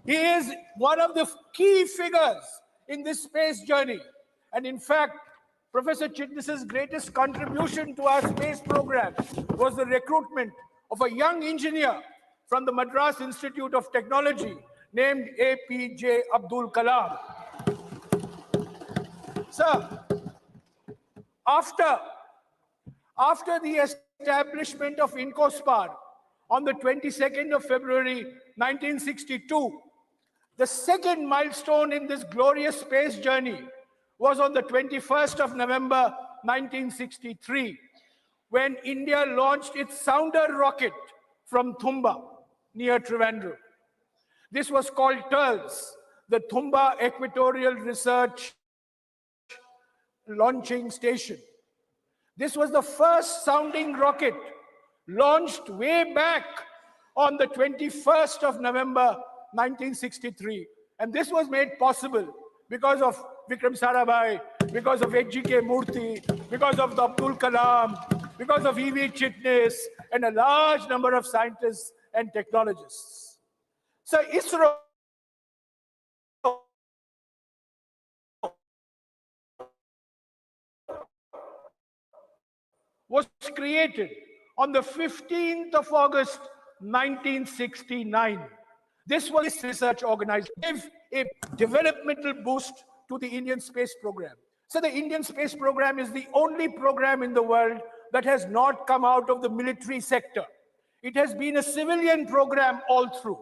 He is one of the key figures in this space journey. And in fact, Professor Chitnis's greatest contribution to our space program was the recruitment of a young engineer from the Madras Institute of Technology named APJ Abdul Kalam. Sir, after the establishment of INCOSPAR on the 22nd of February 1962, the second milestone in this glorious space journey was on the 21st of November 1963, when India launched its Sounder rocket from Thumba near Trivandrum. This was called TERLS, the Thumba Equatorial Research Launching Station. This was the first sounding rocket launched way back on the 21st of November 1963. And this was made possible because of Vikram Sarabhai, because of H.G.K. Murthy, because of Abdul Kalam, because of E.V. Chitnis, and a large number of scientists and technologists. So ISRO was created on the 15th of August 1969. This was a research organization, gave a developmental boost to the Indian space program. So the Indian space program is the only program in the world that has not come out of the military sector. It has been a civilian program all through.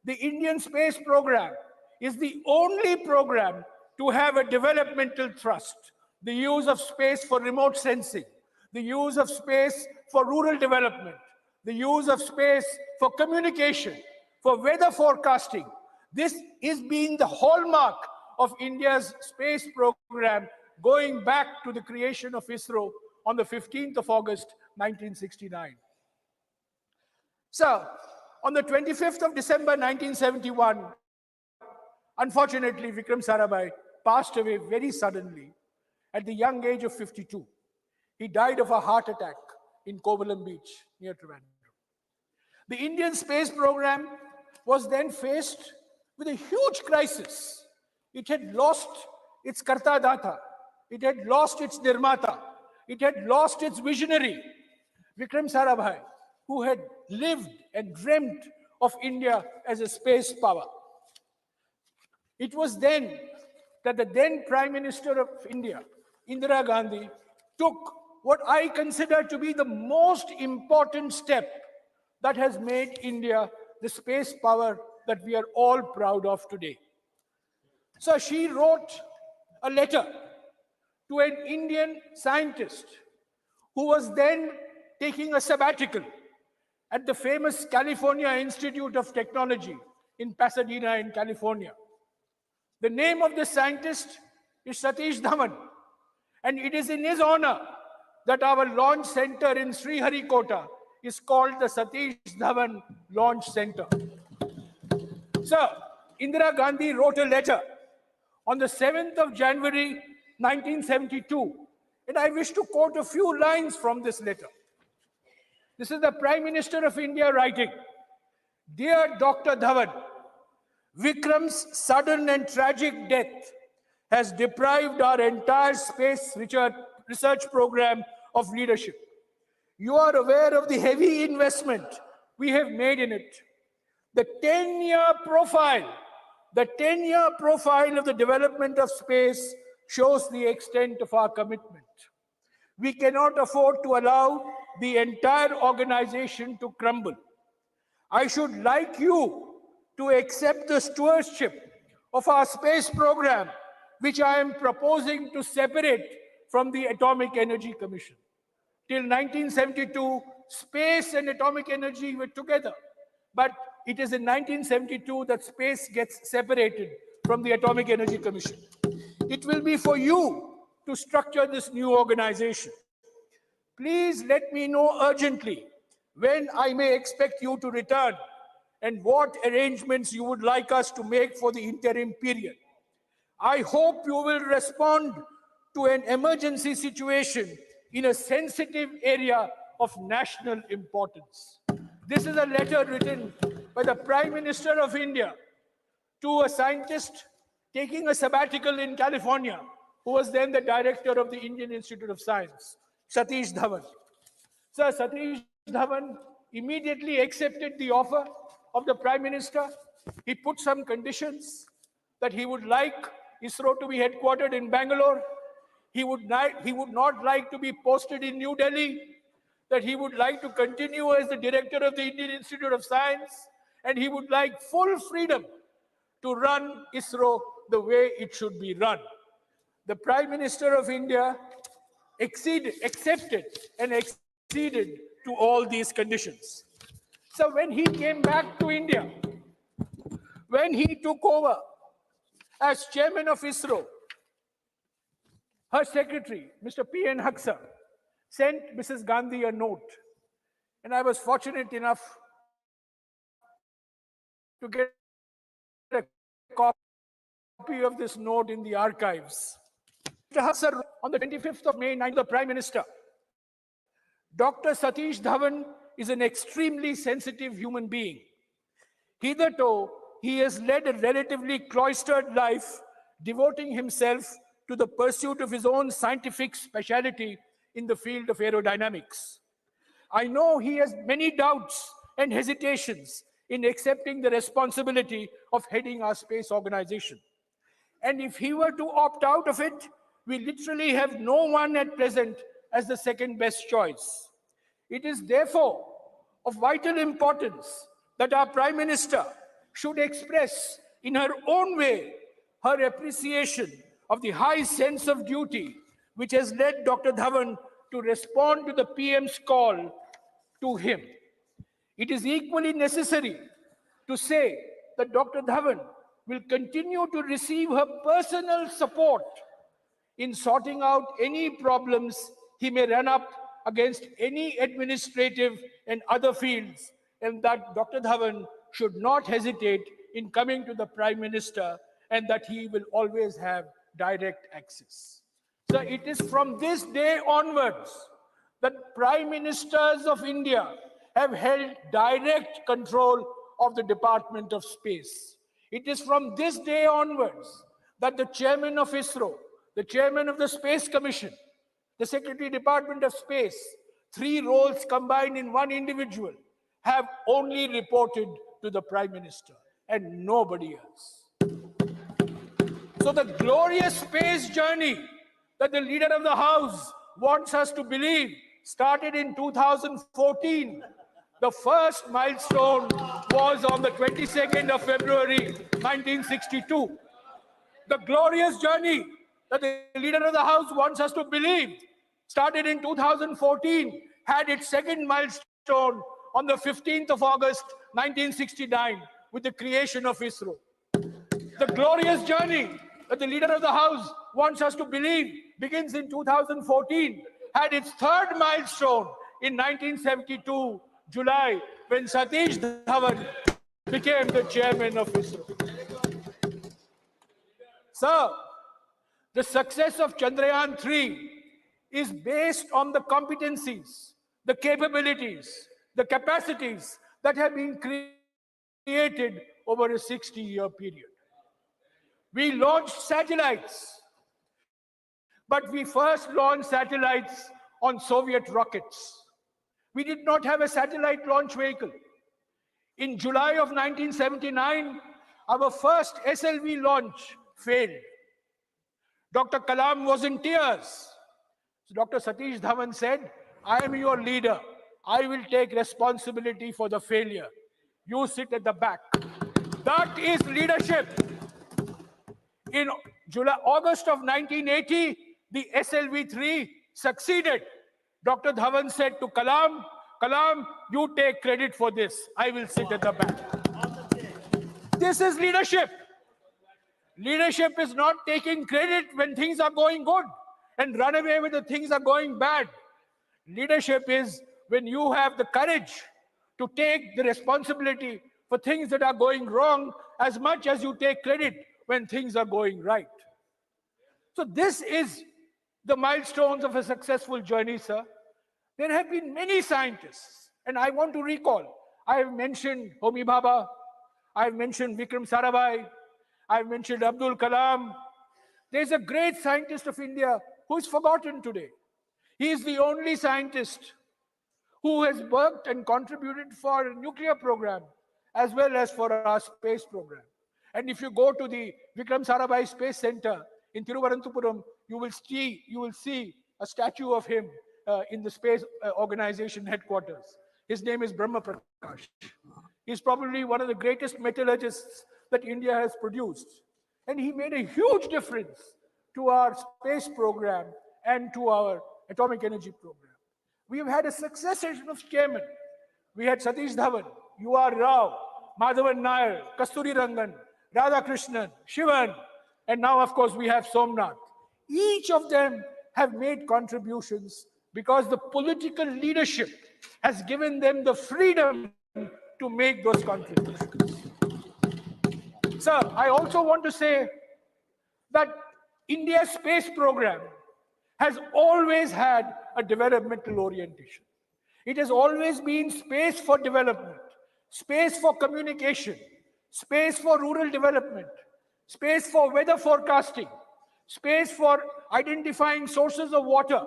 The Indian space program is the only program to have a developmental thrust, the use of space for remote sensing, the use of space for rural development, the use of space for communication, for weather forecasting. This is being the hallmark of India's space program going back to the creation of ISRO on the 15th of August, 1969. So, on the 25th of December, 1971, unfortunately, Vikram Sarabhai passed away very suddenly at the young age of 52. He died of a heart attack in Kovalam Beach near Trivandrum. The Indian space program was then faced with a huge crisis. It had lost its Karta Data. It had lost its Nirmata. It had lost its visionary, Vikram Sarabhai, who had lived and dreamt of India as a space power. It was then that the then Prime Minister of India, Indira Gandhi, took what I consider to be the most important step that has made India the space power that we are all proud of today. So she wrote a letter to an Indian scientist who was then taking a sabbatical at the famous California Institute of Technology in Pasadena in California. The name of the scientist is Satish Dhawan, and it is in his honor that our launch center in Sriharikota is called the Satish Dhawan Launch Center. So, Indira Gandhi wrote a letter on the 7th of January 1972, and I wish to quote a few lines from this letter. This is the Prime Minister of India writing, "Dear Dr. Dhawan, Vikram's sudden and tragic death has deprived our entire space research program of leadership. You are aware of the heavy investment we have made in it. The 10-year profile of the development of space shows the extent of our commitment. We cannot afford to allow the entire organization to crumble. I should like you to accept the stewardship of our space program, which I am proposing to separate from the Atomic Energy Commission. Till 1972, space and atomic energy were together. But it is in 1972 that space gets separated from the Atomic Energy Commission. It will be for you to structure this new organization. Please let me know urgently when I may expect you to return and what arrangements you would like us to make for the interim period. I hope you will respond to an emergency situation in a sensitive area of national importance. This is a letter written by the Prime Minister of India to a scientist taking a sabbatical in California, who was then the director of the Indian Institute of Science, Satish Dhawan. Sir, Satish Dhawan immediately accepted the offer of the Prime Minister. He put some conditions that he would like ISRO to be headquartered in Bangalore. He would not like to be posted in New Delhi, that he would like to continue as the director of the Indian Institute of Science, and he would like full freedom to run ISRO the way it should be run. The Prime Minister of India accepted and acceded to all these conditions. So when he came back to India, when he took over as chairman of ISRO, her secretary, Mr. P.N. Haksar, sent Mrs. Gandhi a note. And I was fortunate enough to get a copy of this note in the archives. Mr. Haksar, on the 25th of May, the Prime Minister, Dr. Satish Dhawan is an extremely sensitive human being. Hitherto, he has led a relatively cloistered life, devoting himself to the pursuit of his own scientific specialty in the field of aerodynamics. I know he has many doubts and hesitations in accepting the responsibility of heading our space organization. And if he were to opt out of it, we literally have no one at present as the second best choice. It is therefore of vital importance that our Prime Minister should express in her own way her appreciation of the high sense of duty which has led Dr. Dhawan to respond to the PM's call to him. It is equally necessary to say that Dr. Dhawan will continue to receive her personal support in sorting out any problems he may run up against any administrative and other fields, and that Dr. Dhawan should not hesitate in coming to the Prime Minister, and that he will always have direct access. So it is from this day onwards that Prime Ministers of India have held direct control of the Department of Space. It is from this day onwards that the chairman of ISRO, the chairman of the Space Commission, the Secretary Department of Space, three roles combined in one individual, have only reported to the Prime Minister and nobody else. So the glorious space journey that the leader of the House wants us to believe started in 2014. The first milestone was on the 22nd of February, 1962. The glorious journey that the leader of the House wants us to believe started in 2014, had its second milestone on the 15th of August, 1969, with the creation of ISRO. The glorious journey that the leader of the House wants us to believe begins in 2014, had its third milestone in 1972, July, when Satish Dhawan became the chairman of ISRO. Sir, the success of Chandrayaan-3 is based on the competencies, the capabilities, the capacities that have been created over a 60-year period. We launched satellites, but we first launched satellites on Soviet rockets. We did not have a satellite launch vehicle. In July of 1979, our first SLV launch failed. Dr. Kalam was in tears. So Dr. Satish Dhawan said, I am your leader. I will take responsibility for the failure. You sit at the back. That is leadership. In August of 1980, the SLV-3 succeeded. Dr. Dhawan said to Kalam, Kalam, you take credit for this. I will sit at the back. This is leadership. Leadership is not taking credit when things are going good and run away when the things are going bad. Leadership is when you have the courage to take the responsibility for things that are going wrong as much as you take credit when things are going right. So this is the milestones of a successful journey, sir. There have been many scientists, and I want to recall, I have mentioned Homi Bhabha, I have mentioned Vikram Sarabhai, I have mentioned Abdul Kalam. There's a great scientist of India who is forgotten today. He is the only scientist who has worked and contributed for a nuclear program as well as for our space program. And if you go to the Vikram Sarabhai Space Center in Thiruvananthapuram, you will see a statue of him in the space organization headquarters. His name is Brahma Prakash. He's probably one of the greatest metallurgists that India has produced. And he made a huge difference to our space program and to our atomic energy program. We have had a succession of chairmen. We had Satish Dhawan, U.R. Rao, Madhavan Nair, Kasturi Rangan, Radhakrishnan, Shivan, and now, of course, we have Somnath. Each of them have made contributions because the political leadership has given them the freedom to make those contributions. Sir, I also want to say that India's space program has always had a developmental orientation. It has always been space for development, space for communication, space for rural development, space for weather forecasting, space for identifying sources of water.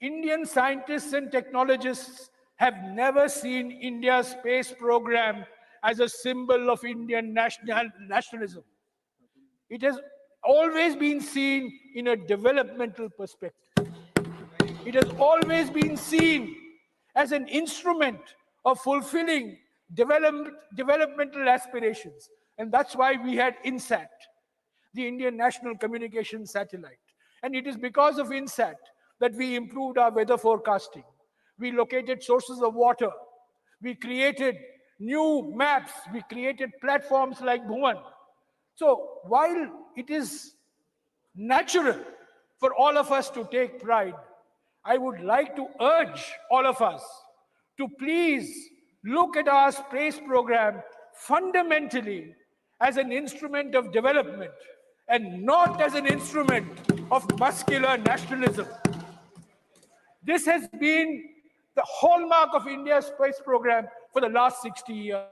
Indian scientists and technologists have never seen India's space program as a symbol of Indian nationalism. It has always been seen in a developmental perspective. It has always been seen as an instrument of fulfilling developmental aspirations. And that's why we had INSAT, the Indian National Communication Satellite. And it is because of INSAT that we improved our weather forecasting. We located sources of water. We created new maps. We created platforms like Bhuvan. So while it is natural for all of us to take pride, I would like to urge all of us to please look at our space program fundamentally as an instrument of development and not as an instrument of muscular nationalism. This has been the hallmark of India's space program for the last 60 years.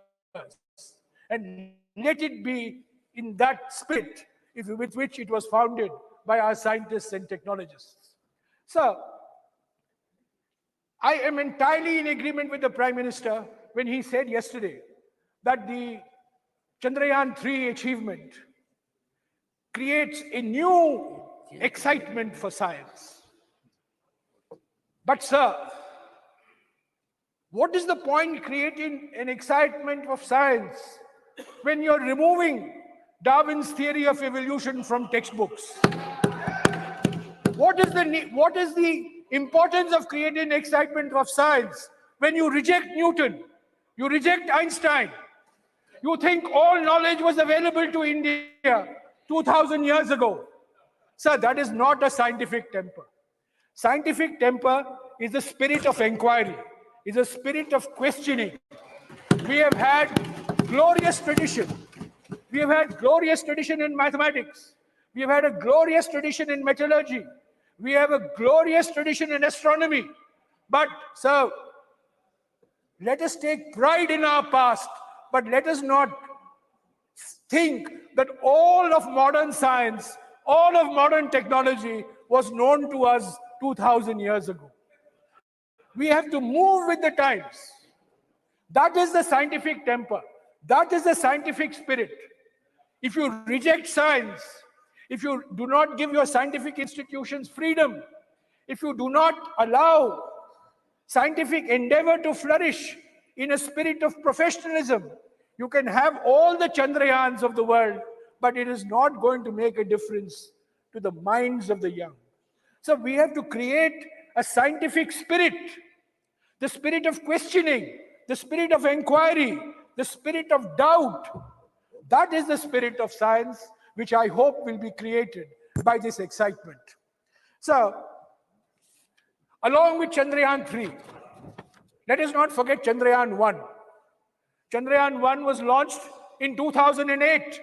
And let it be in that spirit with which it was founded by our scientists and technologists. So, I am entirely in agreement with the Prime Minister when he said yesterday that the Chandrayaan-3 achievement creates a new excitement for science. But sir, what is the point creating an excitement of science when you're removing Darwin's theory of evolution from textbooks? What is the importance of creating excitement of science when you reject Newton, you reject Einstein, you think all knowledge was available to India 2000 years ago? Sir, that is not a scientific temper. Scientific temper is the spirit of inquiry, is a spirit of questioning. We have had glorious tradition. We have had glorious tradition in mathematics. We have had a glorious tradition in metallurgy. We have a glorious tradition in astronomy. But, sir, let us take pride in our past, but let us not think that all of modern science, all of modern technology was known to us 2000 years ago. We have to move with the times. That is the scientific temper. That is the scientific spirit. If you reject science, if you do not give your scientific institutions freedom, if you do not allow scientific endeavor to flourish in a spirit of professionalism, you can have all the Chandrayans of the world, but it is not going to make a difference to the minds of the young. So we have to create a scientific spirit, the spirit of questioning, the spirit of inquiry, the spirit of doubt. That is the spirit of science, which I hope will be created by this excitement. So, along with Chandrayaan 3, let us not forget Chandrayaan 1. Chandrayaan 1 was launched in 2008.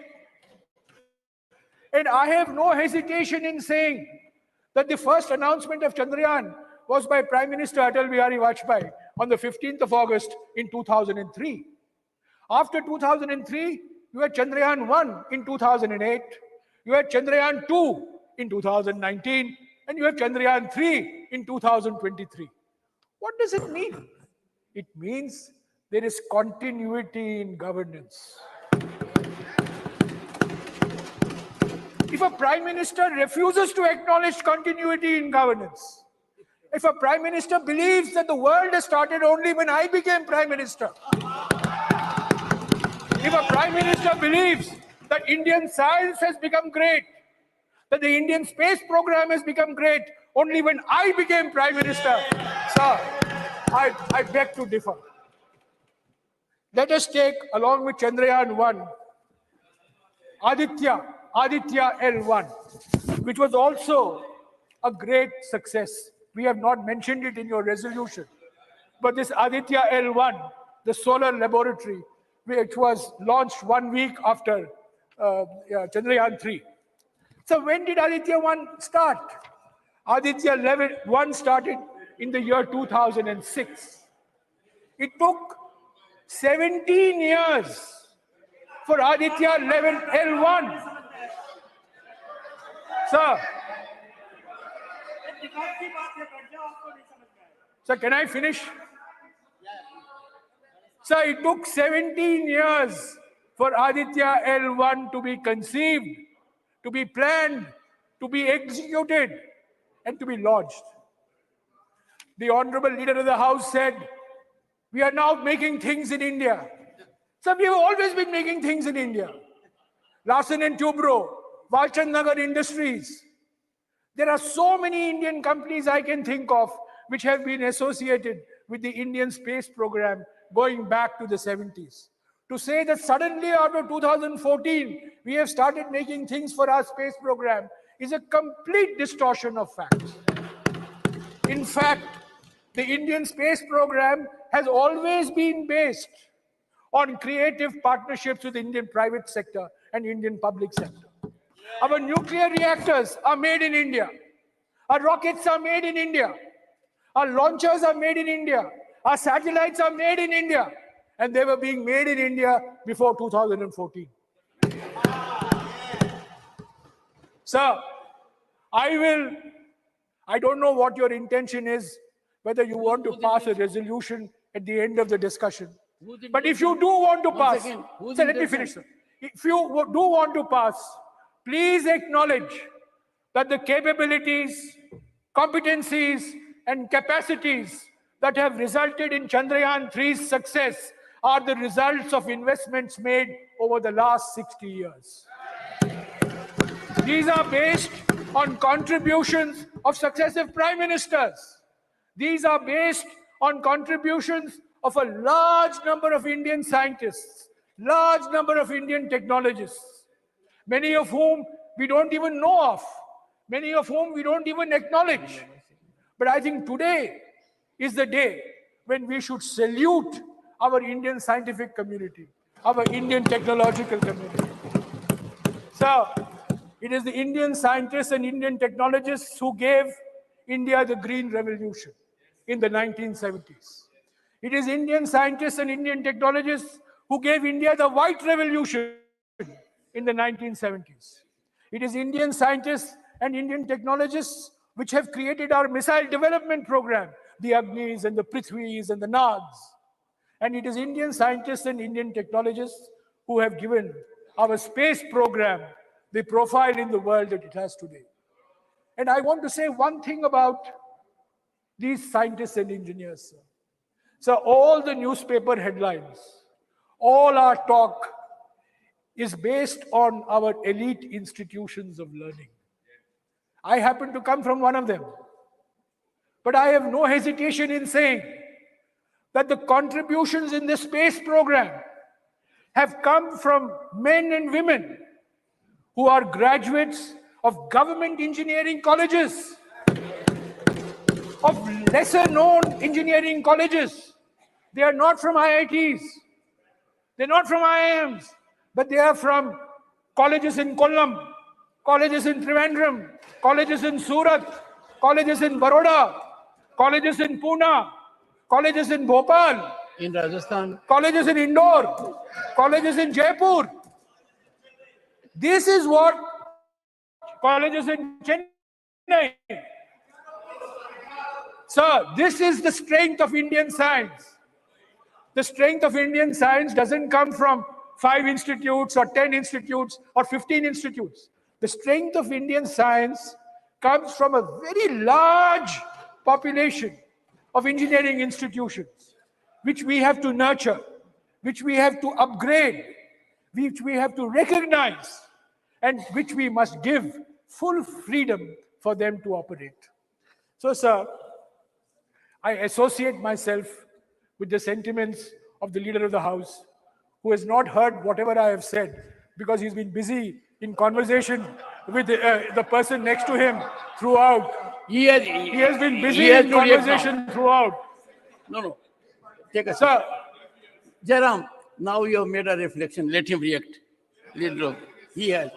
And I have no hesitation in saying that the first announcement of Chandrayaan was by Prime Minister Atal Bihari Vajpayee on the 15th of August in 2003. After 2003, you had Chandrayaan 1 in 2008, you had Chandrayaan 2 in 2019, and you have Chandrayaan 3 in 2023. What does it mean? It means there is continuity in governance. If a Prime Minister refuses to acknowledge continuity in governance, if a Prime Minister believes that the world has started only when I became Prime Minister, if a Prime Minister believes that Indian science has become great, that the Indian space program has become great only when I became Prime Minister, sir, I beg to differ. Let us take, along with Chandrayaan 1, Aditya L1, which was also a great success. We have not mentioned it in your resolution. But this Aditya L1, the solar laboratory, which was launched 1 week after Chandrayaan 3. So when did Aditya 1 start? Aditya 1 started in the year 2006. It took 17 years for Aditya L1. Sir, can I finish? Sir, it took 17 years for Aditya L1 to be conceived, to be planned, to be executed, and to be launched. The Honorable Leader of the House said, we are now making things in India. So we have always been making things in India. Larsen and Toubro, Walchand Nagar Industries. There are so many Indian companies I can think of which have been associated with the Indian space program going back to the 70s. To say that suddenly after 2014, we have started making things for our space program is a complete distortion of facts. In fact, the Indian space program has always been based on creative partnerships with the Indian private sector and Indian public sector. Our nuclear reactors are made in India. Our rockets are made in India. Our launchers are made in India. Our satellites are made in India. And they were being made in India before 2014. Sir, I don't know what your intention is, whether you want to pass a resolution at the end of the discussion. But if you do want to pass, sir, let me finish, sir. If you do want to pass, please acknowledge that the capabilities, competencies, and capacities that have resulted in Chandrayaan 3's success are the results of investments made over the last 60 years. These are based on contributions of successive prime ministers. These are based on contributions of a large number of Indian scientists, large number of Indian technologists, many of whom we don't even know of, many of whom we don't even acknowledge. But I think today is the day when we should salute our Indian scientific community, our Indian technological community. So, it is the Indian scientists and Indian technologists who gave India the Green Revolution in the 1970s. It is Indian scientists and Indian technologists who gave India the White Revolution in the 1970s. It is Indian scientists and Indian technologists which have created our missile development program, the Agnis and the Prithvis and the Nags. And it is Indian scientists and Indian technologists who have given our space program the profile in the world that it has today. And I want to say one thing about these scientists and engineers, sir. So all the newspaper headlines, all our talk is based on our elite institutions of learning. I happen to come from one of them. But I have no hesitation in saying that the contributions in the space program have come from men and women who are graduates of government engineering colleges, of lesser known engineering colleges. They are not from IITs, they're not from IIMs, but they are from colleges in Kollam, colleges in Trivandrum, colleges in Surat, colleges in Baroda, colleges in Pune, colleges in Bhopal, in Rajasthan, colleges in Indore, colleges in Jaipur. This is what colleges in Chennai. Sir, this is the strength of Indian science. The strength of Indian science doesn't come from 5 institutes or 10 institutes or 15 institutes. The strength of Indian science comes from a very large population of engineering institutions, which we have to nurture, which we have to upgrade, which we have to recognize, and which we must give full freedom for them to operate. So, sir, I associate myself with the sentiments of the Leader of the House, who has not heard whatever I have said because he's been busy in conversation with the person next to him throughout. He has been busy in conversation throughout. No. Take a Sir, Jairam, now you have made a reflection. Let him react. He has.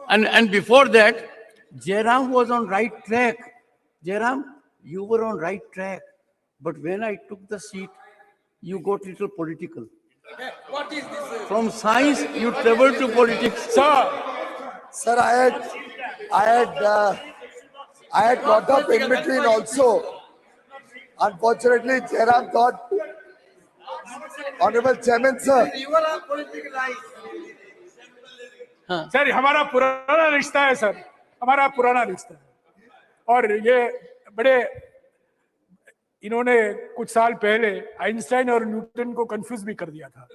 And before that, Jairam was on right track. Jairam, you were on right track. But when I took the seat, you got little political. what is this? From science, you traveled to politics. Sir, I had got up in between also. Unfortunately, Jairam thought, Honorable Chairman, sir. Sir हमारा पुराना रिश्ता है sir, हमारा पुराना रिश्ता है। और ये बड़े इन्होंने कुछ साल पहले आइंस्टाइन और न्यूटन को कंफ्यूज भी कर दिया था।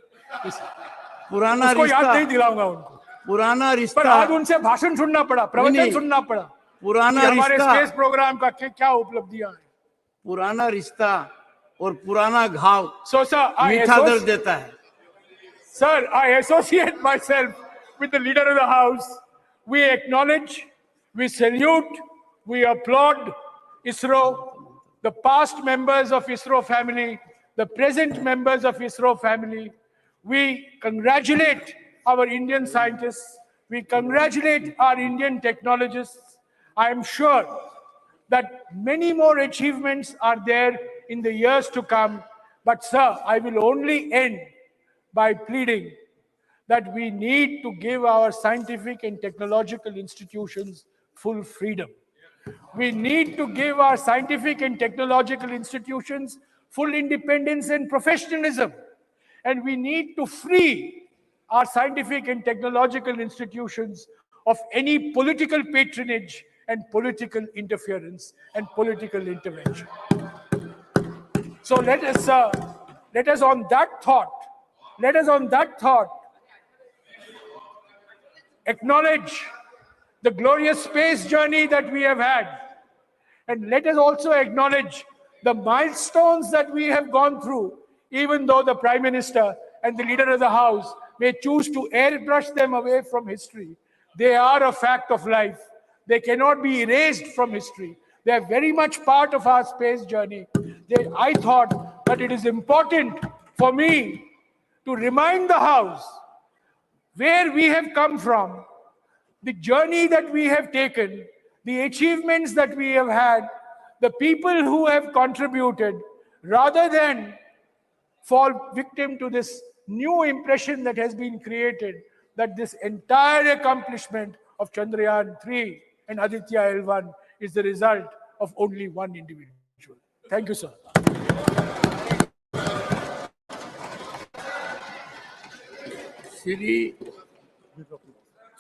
पुराना उसको रिश्ता, याद नहीं दिलाऊंगा उनको। पुराना रिश्ता, पर आज उनसे भाषण सुनना पड़ा, प्रवचन सुनना पड़ा। पुराना हमारे रिश्ता, स्पेस प्रोग्राम का क्या उपलब्धियां हैं। पुराना रिश्ता और पुराना घाव मीठा दर्द देता है। Sir, I associate myself with the Leader of the House. We acknowledge, we salute, we applaud ISRO, the past members of ISRO family, the present members of ISRO family. We congratulate our Indian scientists. We congratulate our Indian technologists. I am sure that many more achievements are there in the years to come. But sir, I will only end by pleading that we need to give our scientific and technological institutions full freedom. We need to give our scientific and technological institutions full independence and professionalism. And we need to free our scientific and technological institutions of any political patronage and political interference and political intervention. So let us on that thought, acknowledge the glorious space journey that we have had. And let us also acknowledge the milestones that we have gone through, even though the Prime Minister and the Leader of the House may choose to airbrush them away from history. They are a fact of life. They cannot be erased from history. They are very much part of our space journey. I thought that it is important for me to remind the House where we have come from, the journey that we have taken, the achievements that we have had, the people who have contributed, rather than fall victim to this new impression that has been created that this entire accomplishment of Chandrayaan-3 and Aditya L1 is the result of only one individual. Thank you, sir.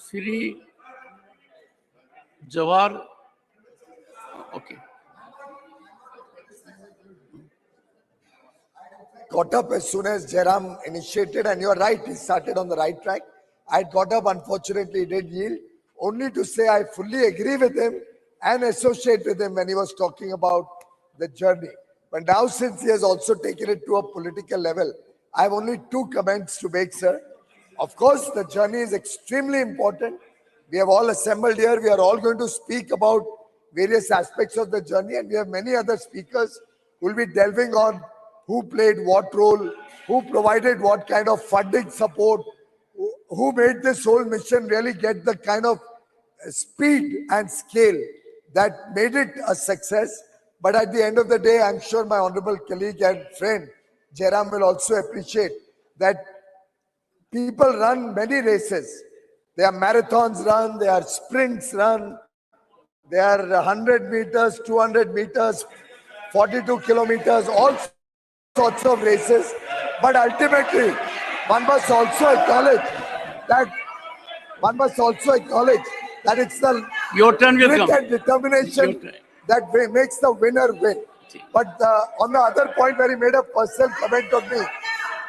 Shri Jawar, okay. Got up as soon as Jairam initiated, and you're right, he started on the right track. I got up, unfortunately, he did yield, only to say I fully agree with him and associate with him when he was talking about the journey. But now, since he has also taken it to a political level, I have only two comments to make, sir. Of course, the journey is extremely important. We have all assembled here. We are all going to speak about various aspects of the journey, and we have many other speakers who will be delving on who played what role, who provided what kind of funding support, who made this whole mission really get the kind of speed and scale that made it a success. But at the end of the day, I'm sure my honorable colleague and friend Jairam will also appreciate that people run many races. There are marathons run, there are sprints run, there are 100 meters, 200 meters, 42 kilometers, all sorts of races. But ultimately, one must also acknowledge that it's the Your turn will grit come. and determination Your turn. that makes the winner win. But on the other point where he made a personal comment on me,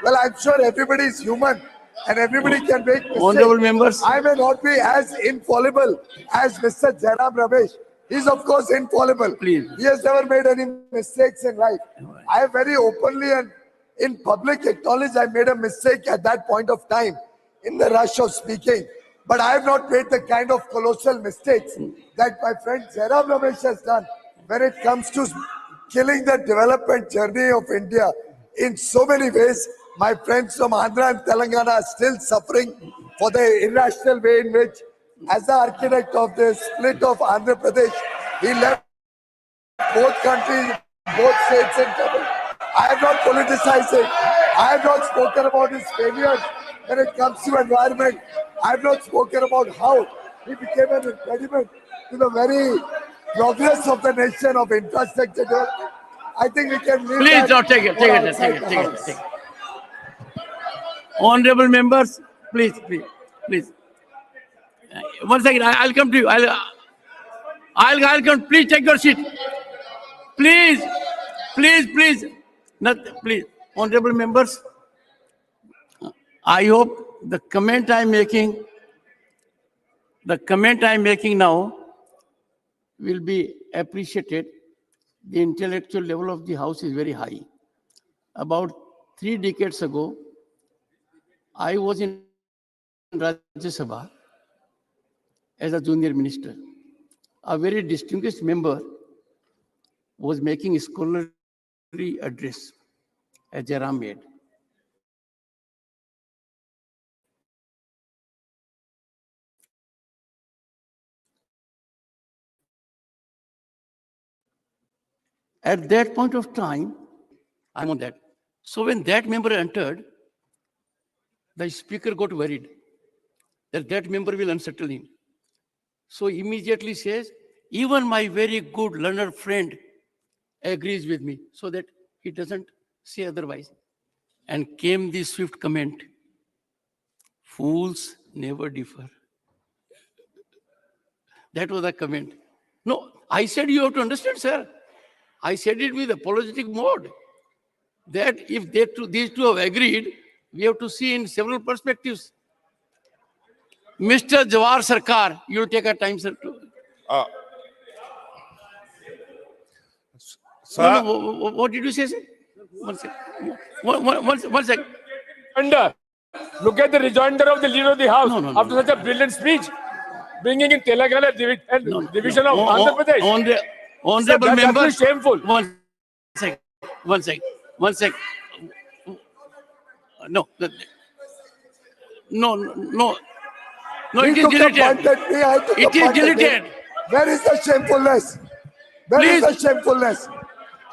well, I'm sure everybody is human and everybody can make mistakes. Honorable members. I may not be as infallible as Mr. Jairam Ramesh. He's of course infallible. Please. He has never made any mistakes in life. I have very openly and in public acknowledged I made a mistake at that point of time in the rush of speaking. But I have not made the kind of colossal mistakes that my friend Jairam Ramesh has done when it comes to killing the development journey of India in so many ways. My friends from Andhra and Telangana are still suffering for the irrational way in which, as the architect of the split of Andhra Pradesh, he left both countries, both states in trouble. I have not politicized it. I have not spoken about his failures when it comes to environment. I have not spoken about how he became an impediment to the very progress of the nation of infrastructure development. I think we can leave Please that don't take it. for Take it. outside Take it. the Take it. house. Take it. Honorable members, please. One second. I'll come to you. I'll come. Please take your seat. Please. Not, please. Honorable members, I hope the comment I'm making now will be appreciated. The intellectual level of the House is very high. About 3 decades ago, I was in Rajya Sabha as a junior minister. A very distinguished member was making a scholarly address, as Jairam made. At that point of time, I'm on that. So when that member entered, the speaker got worried that that member will unsettle him. So immediately says, even my very good learned friend agrees with me, so that he doesn't say otherwise. And came the swift comment, fools never differ. That was the comment. No, I said you have to understand, sir. I said it with apologetic mode. That if these two have agreed, we have to see in several perspectives. Mr. Jawar Sarkar, you'll take a time, sir. Sir, No, what did you say, sir? One second. One second. Look at the rejoinder of the leader of the house No. after such a brilliant speech, bringing in Telangana division of Andhra Pradesh. Honorable Sir, that's members, actually shameful. One second. No, He it is took a punt deleted. at me, I took a It is punt at him. deleted. Where is the shamefulness? Where is Please. the shamefulness?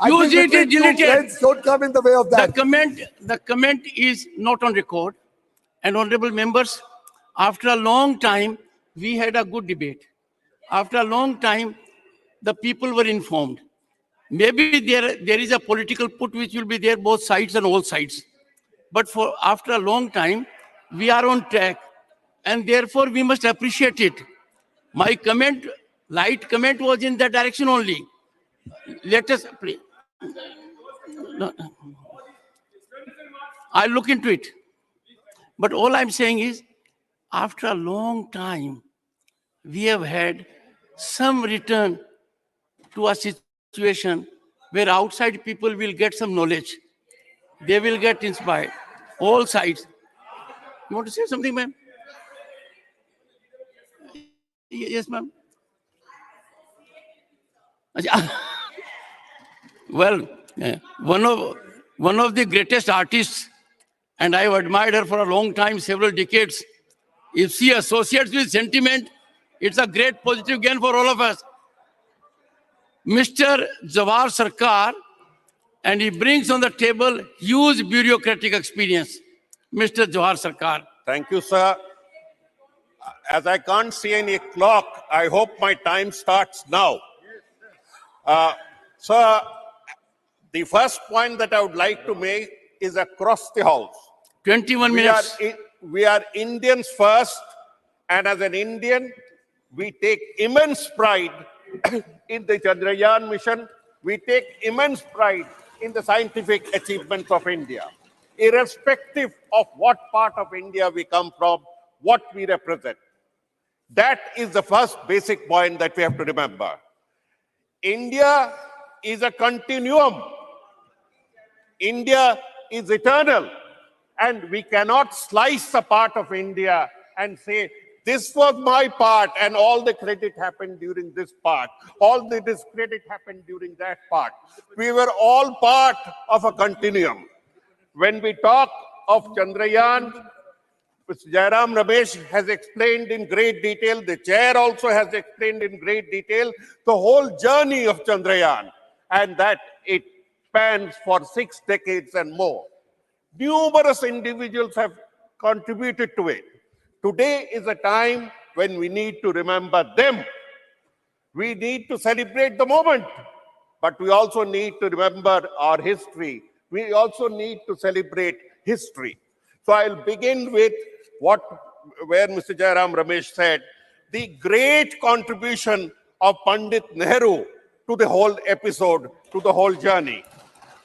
I Use think it is between two deleted. friends, don't come in the way of that. The comment is not on record. And honorable members, after a long time, we had a good debate. After a long time, the people were informed. Maybe there is a political put which will be there both sides and all sides. But after a long time, we are on track. And therefore, we must appreciate it. My light comment was in that direction only. Let us play. No. I'll look into it. But all I'm saying is, after a long time, we have had some return to a situation where outside people will get some knowledge. They will get inspired. all sides. You want to say something, ma'am? Yes, ma'am. Well, one of the greatest artists, and I've admired her for a long time, several decades. If she associates with sentiment, it's a great positive gain for all of us. Mr. Jawahar Sarkar, and he brings on the table huge bureaucratic experience. Mr. Jawahar Sarkar. Thank you, sir. As I can't see any clock, I hope my time starts now. Sir, the first point that I would like to make is across the house. 21 minutes. We are Indians first, and as an Indian, we take immense pride in the Chandrayaan mission. We take immense pride in the scientific achievements of India, irrespective of what part of India we come from, what we represent. That is the first basic point that we have to remember. India is a continuum. India is eternal. And we cannot slice a part of India and say, this was my part and all the credit happened during this part. All the discredit happened during that part. We were all part of a continuum. When we talk of Chandrayaan, Mr. Jairam Ramesh has explained in great detail, the chair also has explained in great detail, the whole journey of Chandrayaan, and that it spans for 6 decades and more. Numerous individuals have contributed to it. Today is a time when we need to remember them. We need to celebrate the moment, but we also need to remember our history. We also need to celebrate history. So I'll begin with where Mr. Jairam Ramesh said, the great contribution of Pandit Nehru to the whole episode, to the whole journey.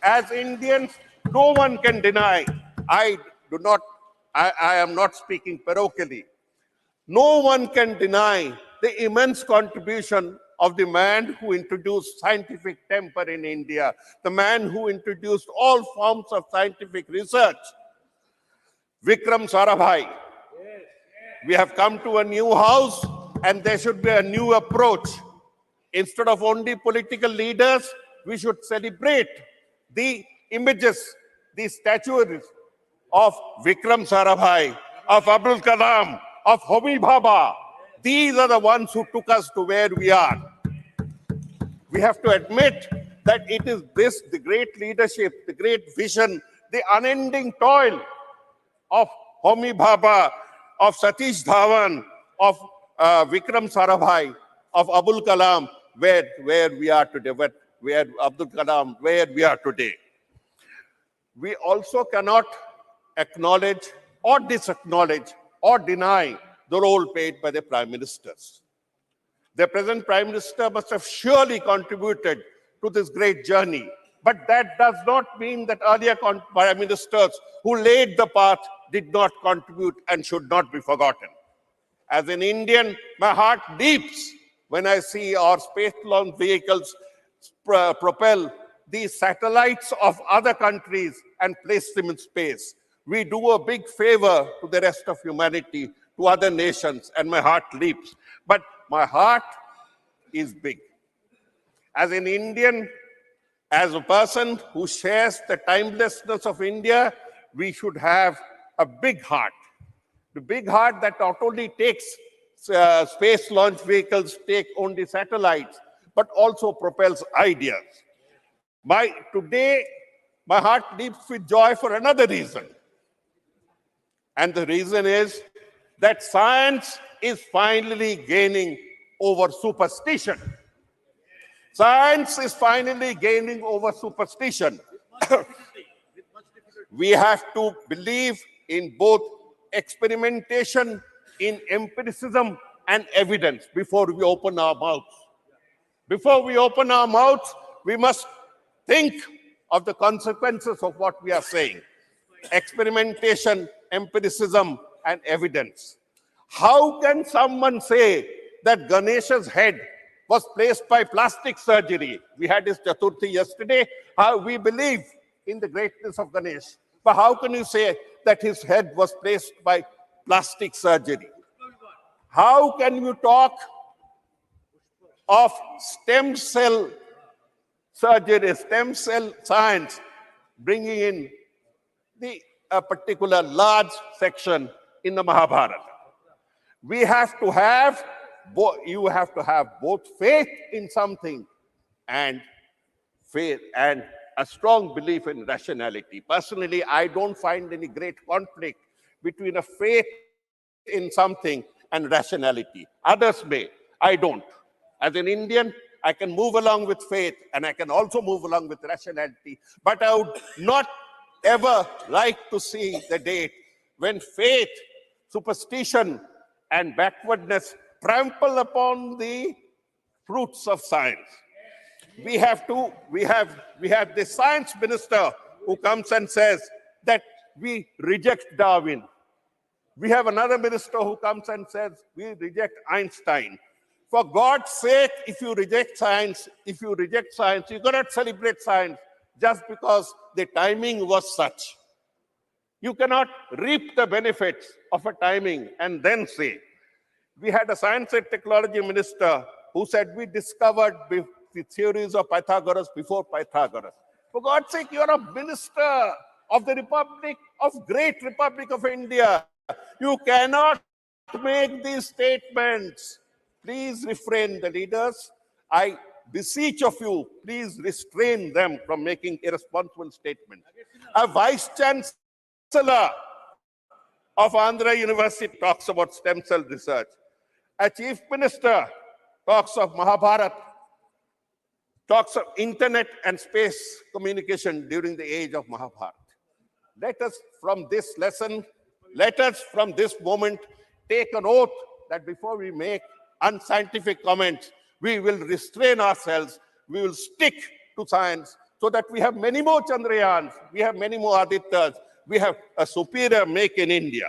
As Indians, no one can deny, I am not speaking parochially, no one can deny the immense contribution of the man who introduced scientific temper in India, the man who introduced all forms of scientific research, Vikram Sarabhai. We have come to a new house and there should be a new approach. Instead of only political leaders, we should celebrate the images, the statues of Vikram Sarabhai, of Abdul Kalam, of Homi Bhabha. These are the ones who took us to where we are. We have to admit that it is this, the great leadership, the great vision, the unending toil of Homi Bhabha, of Satish Dhawan, of Vikram Sarabhai, of Abdul Kalam, where we are today, where Abdul Kalam, where we are today. We also cannot acknowledge or disacknowledge or deny the role played by the prime ministers. The present prime minister must have surely contributed to this great journey, but that does not mean that earlier prime ministers who laid the path did not contribute and should not be forgotten. As an Indian, my heart leaps when I see our space launch vehicles propel these satellites of other countries and place them in space. We do a big favor to the rest of humanity, to other nations, and my heart leaps. But my heart is big. As an Indian, as a person who shares the timelessness of India, we should have a big heart. The big heart that not only takes space launch vehicles, take only satellites, but also propels ideas. Today, my heart leaps with joy for another reason. And the reason is that science is finally gaining over superstition. Science is finally gaining over superstition. We have to believe in both experimentation, in empiricism and evidence before we open our mouths. Before we open our mouths, we must think of the consequences of what we are saying. Experimentation, empiricism, and evidence. How can someone say that Ganesha's head was placed by plastic surgery? We had his Chaturthi yesterday. How we believe in the greatness of Ganesh. But how can you say that his head was placed by plastic surgery? How can you talk of stem cell surgery, stem cell science, bringing in a particular large section in the Mahabharata? We have to have, you have to have both faith in something and faith and a strong belief in rationality. Personally, I don't find any great conflict between a faith in something and rationality. Others may, I don't. As an Indian, I can move along with faith and I can also move along with rationality. But I would not ever like to see the date when faith, superstition, and backwardness trample upon the fruits of science. We have the science minister who comes and says that we reject Darwin. We have another minister who comes and says we reject Einstein. For God's sake, if you reject science, you cannot celebrate science just because the timing was such. You cannot reap the benefits of a timing and then say. We had a science and technology minister who said we discovered the theories of Pythagoras before Pythagoras. For God's sake, you are a minister of the Great Republic of India. You cannot make these statements. Please refrain, the leaders. I beseech of you, please restrain them from making irresponsible statements. A vice chancellor of Andhra University talks about stem cell research. A chief minister talks of Mahabharata, talks of internet and space communication during the age of Mahabharata. Let us from this lesson, let us from this moment take an oath that before we make unscientific comments, we will restrain ourselves, we will stick to science so that we have many more Chandrayans, we have many more Adityas, we have a superior make in India.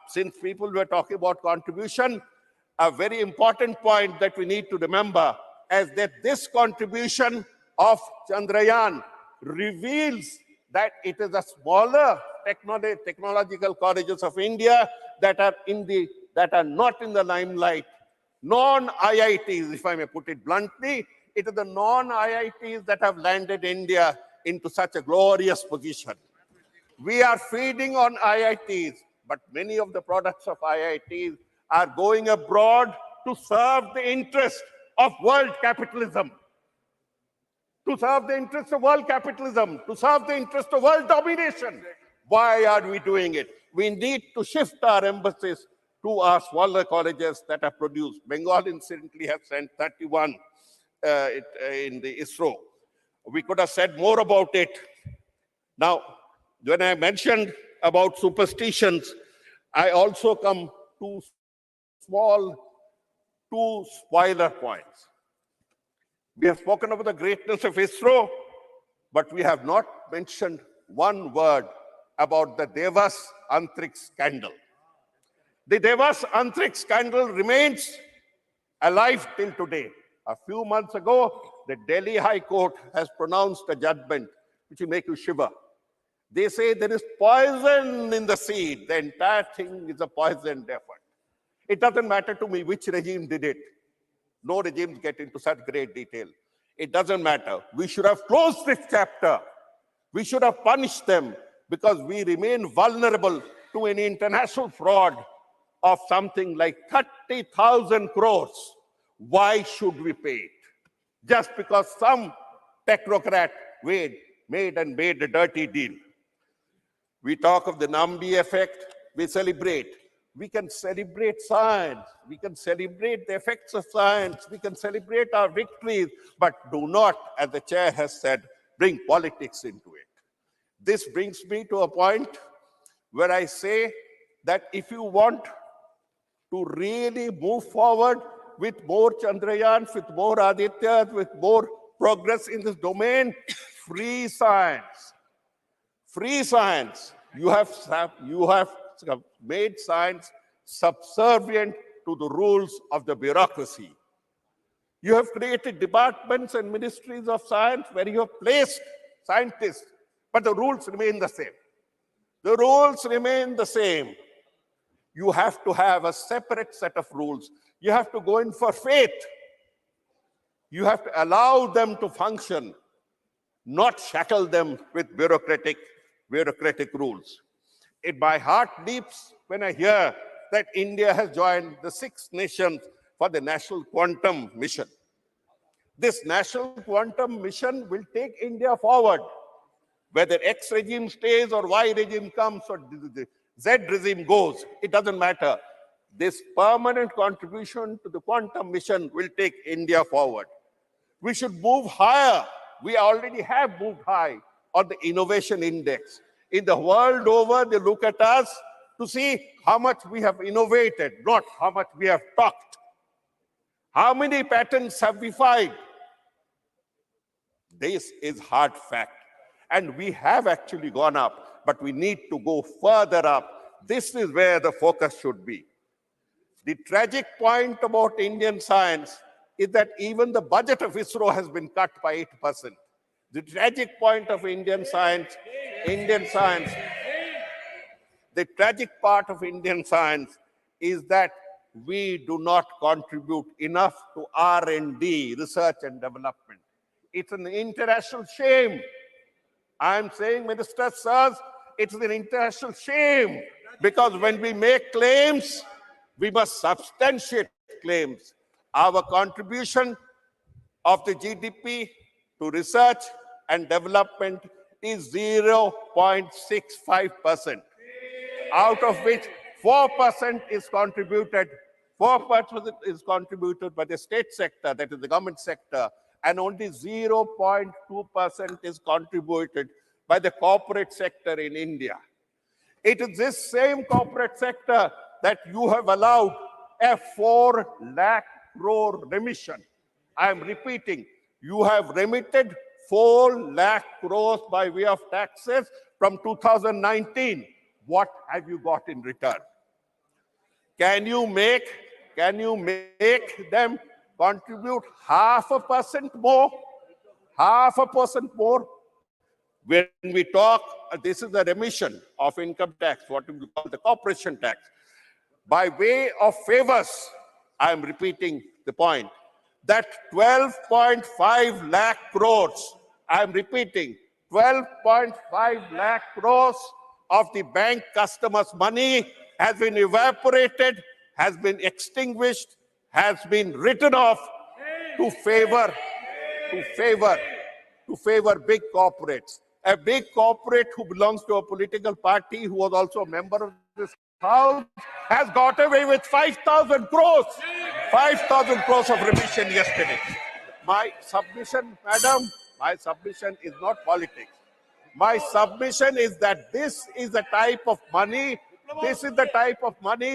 Since people were talking about contribution, a very important point that we need to remember is that this contribution of Chandrayaan reveals that it is a smaller technological colleges of India that are not in the limelight. Non-IITs, if I may put it bluntly, it is the non-IITs that have landed India into such a glorious position. We are feeding on IITs, but many of the products of IITs are going abroad to serve the interest of world capitalism, to serve the interest of world capitalism, to serve the interest of world domination. Why are we doing it? We need to shift our emphasis to our smaller colleges that are produced. Bengal, incidentally, has sent 31 in the ISRO. We could have said more about it. Now, when I mentioned about superstitions, I also come to two spoiler points. We have spoken about the greatness of ISRO, but we have not mentioned one word about the Devas Antriksh scandal. The Devas Antriksh scandal remains alive till today. A few months ago, the Delhi High Court has pronounced a judgment which will make you shiver. They say there is poison in the seed. The entire thing is a poisoned effort. It doesn't matter to me which regime did it. No regimes get into such great detail. It doesn't matter. We should have closed this chapter. We should have punished them because we remain vulnerable to an international fraud of something like 30,000 crores. Why should we pay it? Just because some technocrat made a dirty deal. We talk of the Nambi effect, we celebrate. We can celebrate science, we can celebrate the effects of science, we can celebrate our victories, but do not, as the chair has said, bring politics into it. This brings me to a point where I say that if you want to really move forward with more Chandrayans, with more Adityas, with more progress in this domain, free science. Free science. You have made science subservient to the rules of the bureaucracy. You have created departments and ministries of science where you have placed scientists, But the rules remain the same. The rules remain the same. You have to have a separate set of rules. You have to go in for faith. You have to allow them to function, not shackle them with bureaucratic rules. My heart leaps when I hear that India has joined the 6 nations for the National Quantum Mission. This National Quantum Mission will take India forward. Whether X regime stays or Y regime comes or the Z regime goes, it doesn't matter. This permanent contribution to the quantum mission will take India forward. We should move higher. We already have moved high on the innovation index. In the world over, they look at us to see how much we have innovated, not how much we have talked. How many patents have we filed? This is hard fact. And we have actually gone up, but we need to go further up. This is where the focus should be. The tragic point about Indian science is that even the budget of ISRO has been cut by 8%. The tragic point of Indian science, the tragic part of Indian science is that we do not contribute enough to R&D, research and development. It's an international shame. I'm saying, Minister Sirs, it's an international shame because when we make claims, we must substantiate claims. Our contribution of the GDP to research and development is 0.65%, out of which 4% is contributed. 4% is contributed by the state sector, that is the government sector, and only 0.2% is contributed by the corporate sector in India. It is this same corporate sector that you have allowed a 4 lakh crore remission. I am repeating, you have remitted 4 lakh crores by way of taxes from 2019. What have you got in return? Can you make them contribute 0.5% more? 0.5% more? When we talk, this is the remission of income tax, what we call the corporation tax. By way of favors, I am repeating the point, that 12.5 lakh crores, I am repeating, 12.5 lakh crores of the bank customers' money has been evaporated, has been extinguished, has been written off to favor big corporates. A big corporate who belongs to a political party, who was also a member of this house, has got away with 5,000 crores. 5,000 crores of remission yesterday. My submission, madam, my submission is not politics. My submission is that this is the type of money,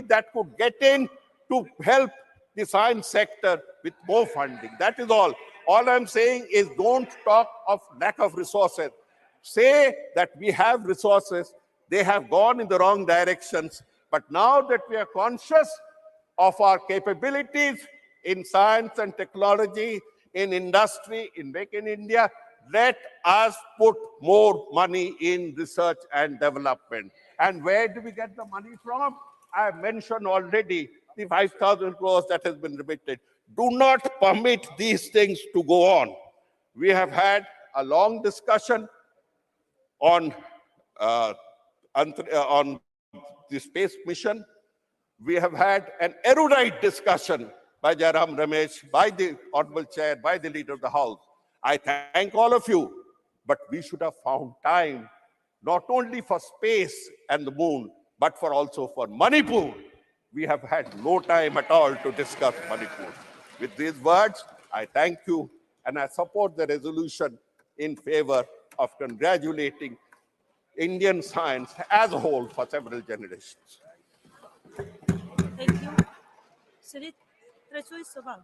that could get in to help the science sector with more funding. That is all. All I'm saying is don't talk of lack of resources. Say that we have resources, they have gone in the wrong directions. But now that we are conscious of our capabilities in science and technology, in industry, in Make in India, let us put more money in research and development. And where do we get the money from? I have mentioned already the 5,000 crores that has been remitted. Do not permit these things to go on. We have had a long discussion on the space mission. We have had an erudite discussion by Jairam Ramesh, by the Honorable Chair, by the Leader of the House. I thank all of you, but we should have found time not only for space and the moon, but also for Manipur. We have had no time at all to discuss Manipur. With these words, I thank you and I support the resolution in favor of congratulating Indian science as a whole for several generations. Thank you. Sri Trachoi Sabha.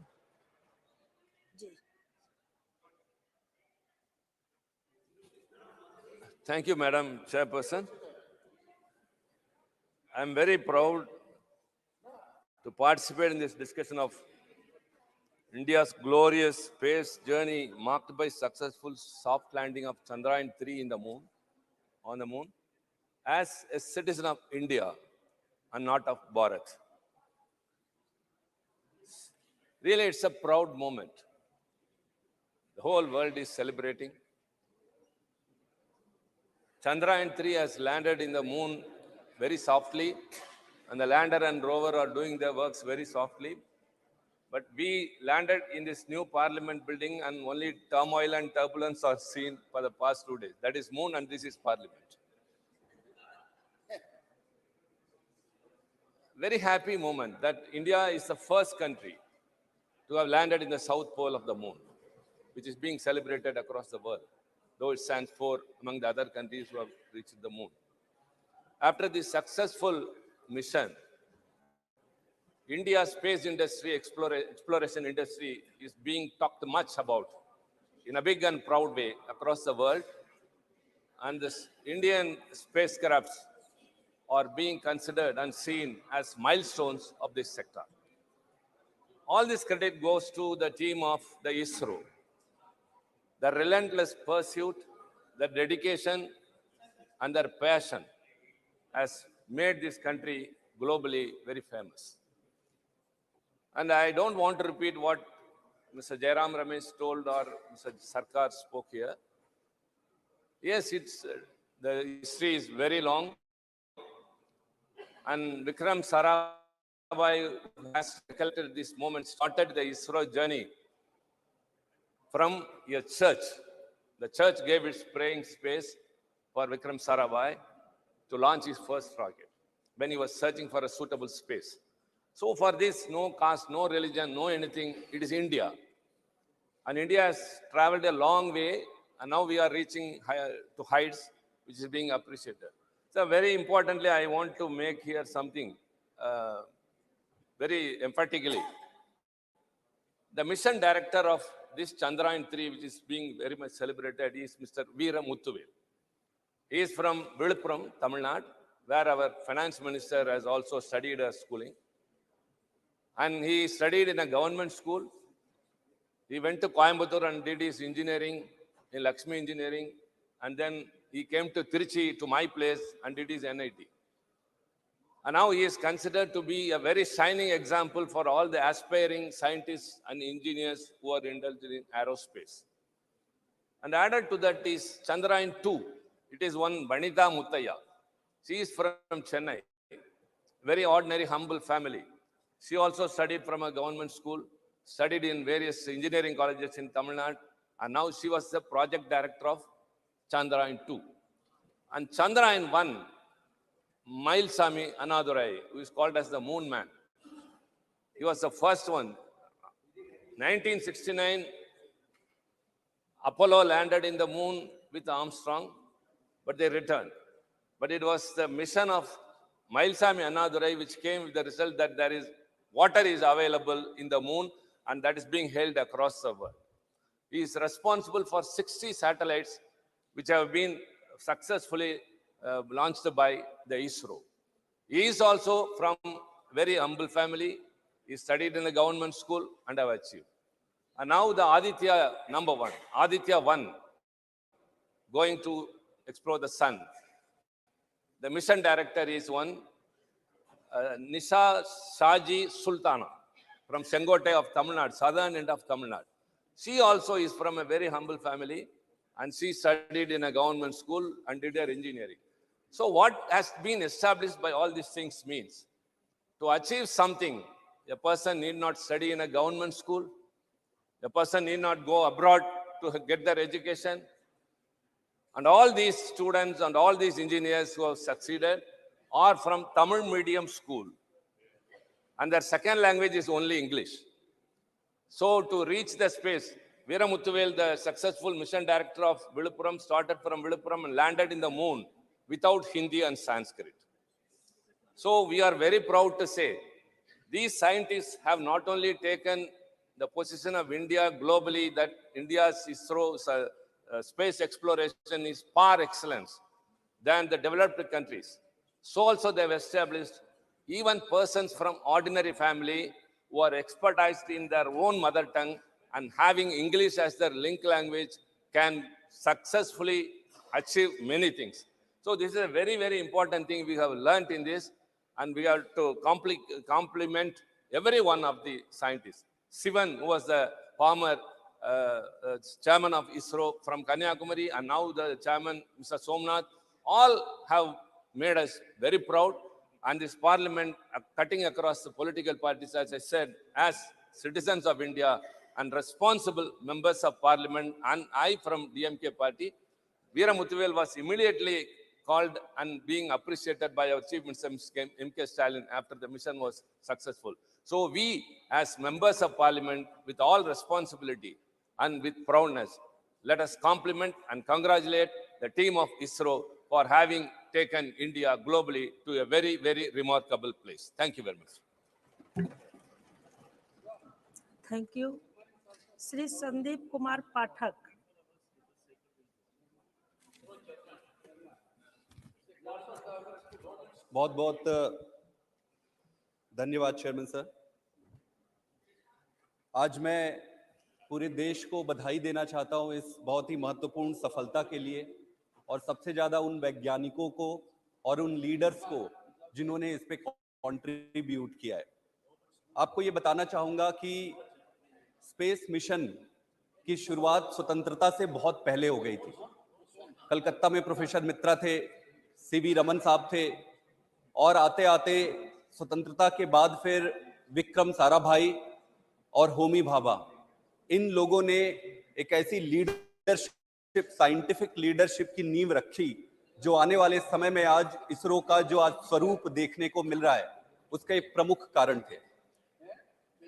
Thank you, Madam Chairperson. I am very proud to participate in this discussion of India's glorious space journey marked by successful soft landing of Chandrayaan-3 in the moon on the moon as a citizen of India and not of Bharat. Really, it's a proud moment. The whole world is celebrating. Chandrayaan-3 has landed in the moon very softly, and the lander and rover are doing their works very softly. But we landed in this new parliament building, and only turmoil and turbulence are seen for the past 2 days. That is moon, and this is parliament. Very happy moment that India is the first country to have landed in the south pole of the moon, which is being celebrated across the world, though it stands for among the other countries who have reached the moon. After this successful mission, India's space industry, exploration industry is being talked much about in a big and proud way across the world. And the Indian spacecrafts are being considered and seen as milestones of this sector. All this credit goes to the team of the ISRO. The relentless pursuit, the dedication, and their passion has made this country globally very famous. And I don't want to repeat what Mr. Jairam Ramesh told or Mr. Sarkar spoke here. Yes, the history is very long. And Vikram Sarabhai has recollected this moment, started the ISRO journey from a church. The church gave its praying space for Vikram Sarabhai to launch his first rocket when he was searching for a suitable space. So for this, no caste, no religion, no anything, it is India. And India has traveled a long way, and now we are reaching to heights which is being appreciated. So very importantly, I want to make here something very emphatically. The mission director of this Chandrayaan-3, which is being very much celebrated, is Mr. Veera Muthuvel. He is from Viluppuram, Tamil Nadu, where our finance minister has also studied schooling. And he studied in a government school. He went to Coimbatore and did his engineering in Lakshmi Engineering. And then he came to Trichy, to my place, and did his NIT. And now he is considered to be a very shining example for all the aspiring scientists and engineers who are indulged in aerospace. And added to that is Chandrayaan-2. It is one Vanitha Muttaya. She is from Chennai, very ordinary, humble family. She also studied from a government school, studied in various engineering colleges in Tamil Nadu, and now she was the project director of Chandrayaan-2. And Chandrayaan-1, Mallikarjun Kharge, who is called as the Moon Man. He was the first one. 1969, Apollo landed in the moon with Armstrong, but they returned. But it was the mission of Mallikarjun Kharge which came with the result that there is water is available in the moon, and that is being held across the world. He is responsible for 60 satellites which have been successfully launched by the ISRO. He is also from very humble family. He studied in a government school and have achieved. And now the Aditya number 1, Aditya 1, going to explore the sun. The mission director is one, Nisha Shaji Sultana from Sengote of Tamil Nadu, southern end of Tamil Nadu. She also is from a very humble family, and she studied in a government school and did her engineering. So what has been established by all these things means, to achieve something, a person need not study in a government school, a person need not go abroad to get their education. And all these students and all these engineers who have succeeded are from Tamil medium school. And their second language is only English. So to reach the space, Veera Muthuvel, the successful mission director of Viluppuram, started from Viluppuram and landed in the moon without Hindi and Sanskrit. So we are very proud to say, these scientists have not only taken the position of India globally, that India's ISRO space exploration is par excellence than the developed countries. So also they have established even persons from ordinary family who are expertised in their own mother tongue and having English as their link language can successfully achieve many things. So this is a very, very important thing we have learned in this, and we have to compliment every one of the scientists. Sivan, who was the former chairman of ISRO from Kanyakumari, and now the chairman, Mr. Somnath, all have made us very proud. And this parliament, cutting across the political parties, as I said, as citizens of India and responsible members of parliament, and I from DMK party, Veera Muthuvel was immediately called and being appreciated by our Chief Minister, M.K. Stalin, after the mission was successful. So we, as members of parliament, with all responsibility and with proudness, let us compliment and congratulate the team of ISRO for having taken India globally to a very, very remarkable place. Thank you very much. Thank you. Sri Sandeep Kumar Pathak. बहुत बहुत धन्यवाद chairman sir. आज मैं पूरे देश को बधाई देना चाहता हूं इस बहुत ही महत्वपूर्ण सफलता के लिए, और सबसे ज्यादा उन वैज्ञानिकों को और उन लीडर्स को जिन्होंने इस पे कंट्रीब्यूट किया है। आपको ये बताना चाहूंगा कि स्पेस मिशन की शुरुआत स्वतंत्रता से बहुत पहले हो गई थी। कलकत्ता में प्रोफेसर मित्रा थे, सीवी रमन साहब थे, और आते आते स्वतंत्रता के बाद फिर विक्रम साराभाई और होमी भाभा, इन लोगों ने एक ऐसी लीडरशिप, साइंटिफिक लीडरशिप की नींव रखी जो आने वाले समय में आज इसरो का जो आज स्वरूप देखने को मिल रहा है उसका एक प्रमुख कारण थे।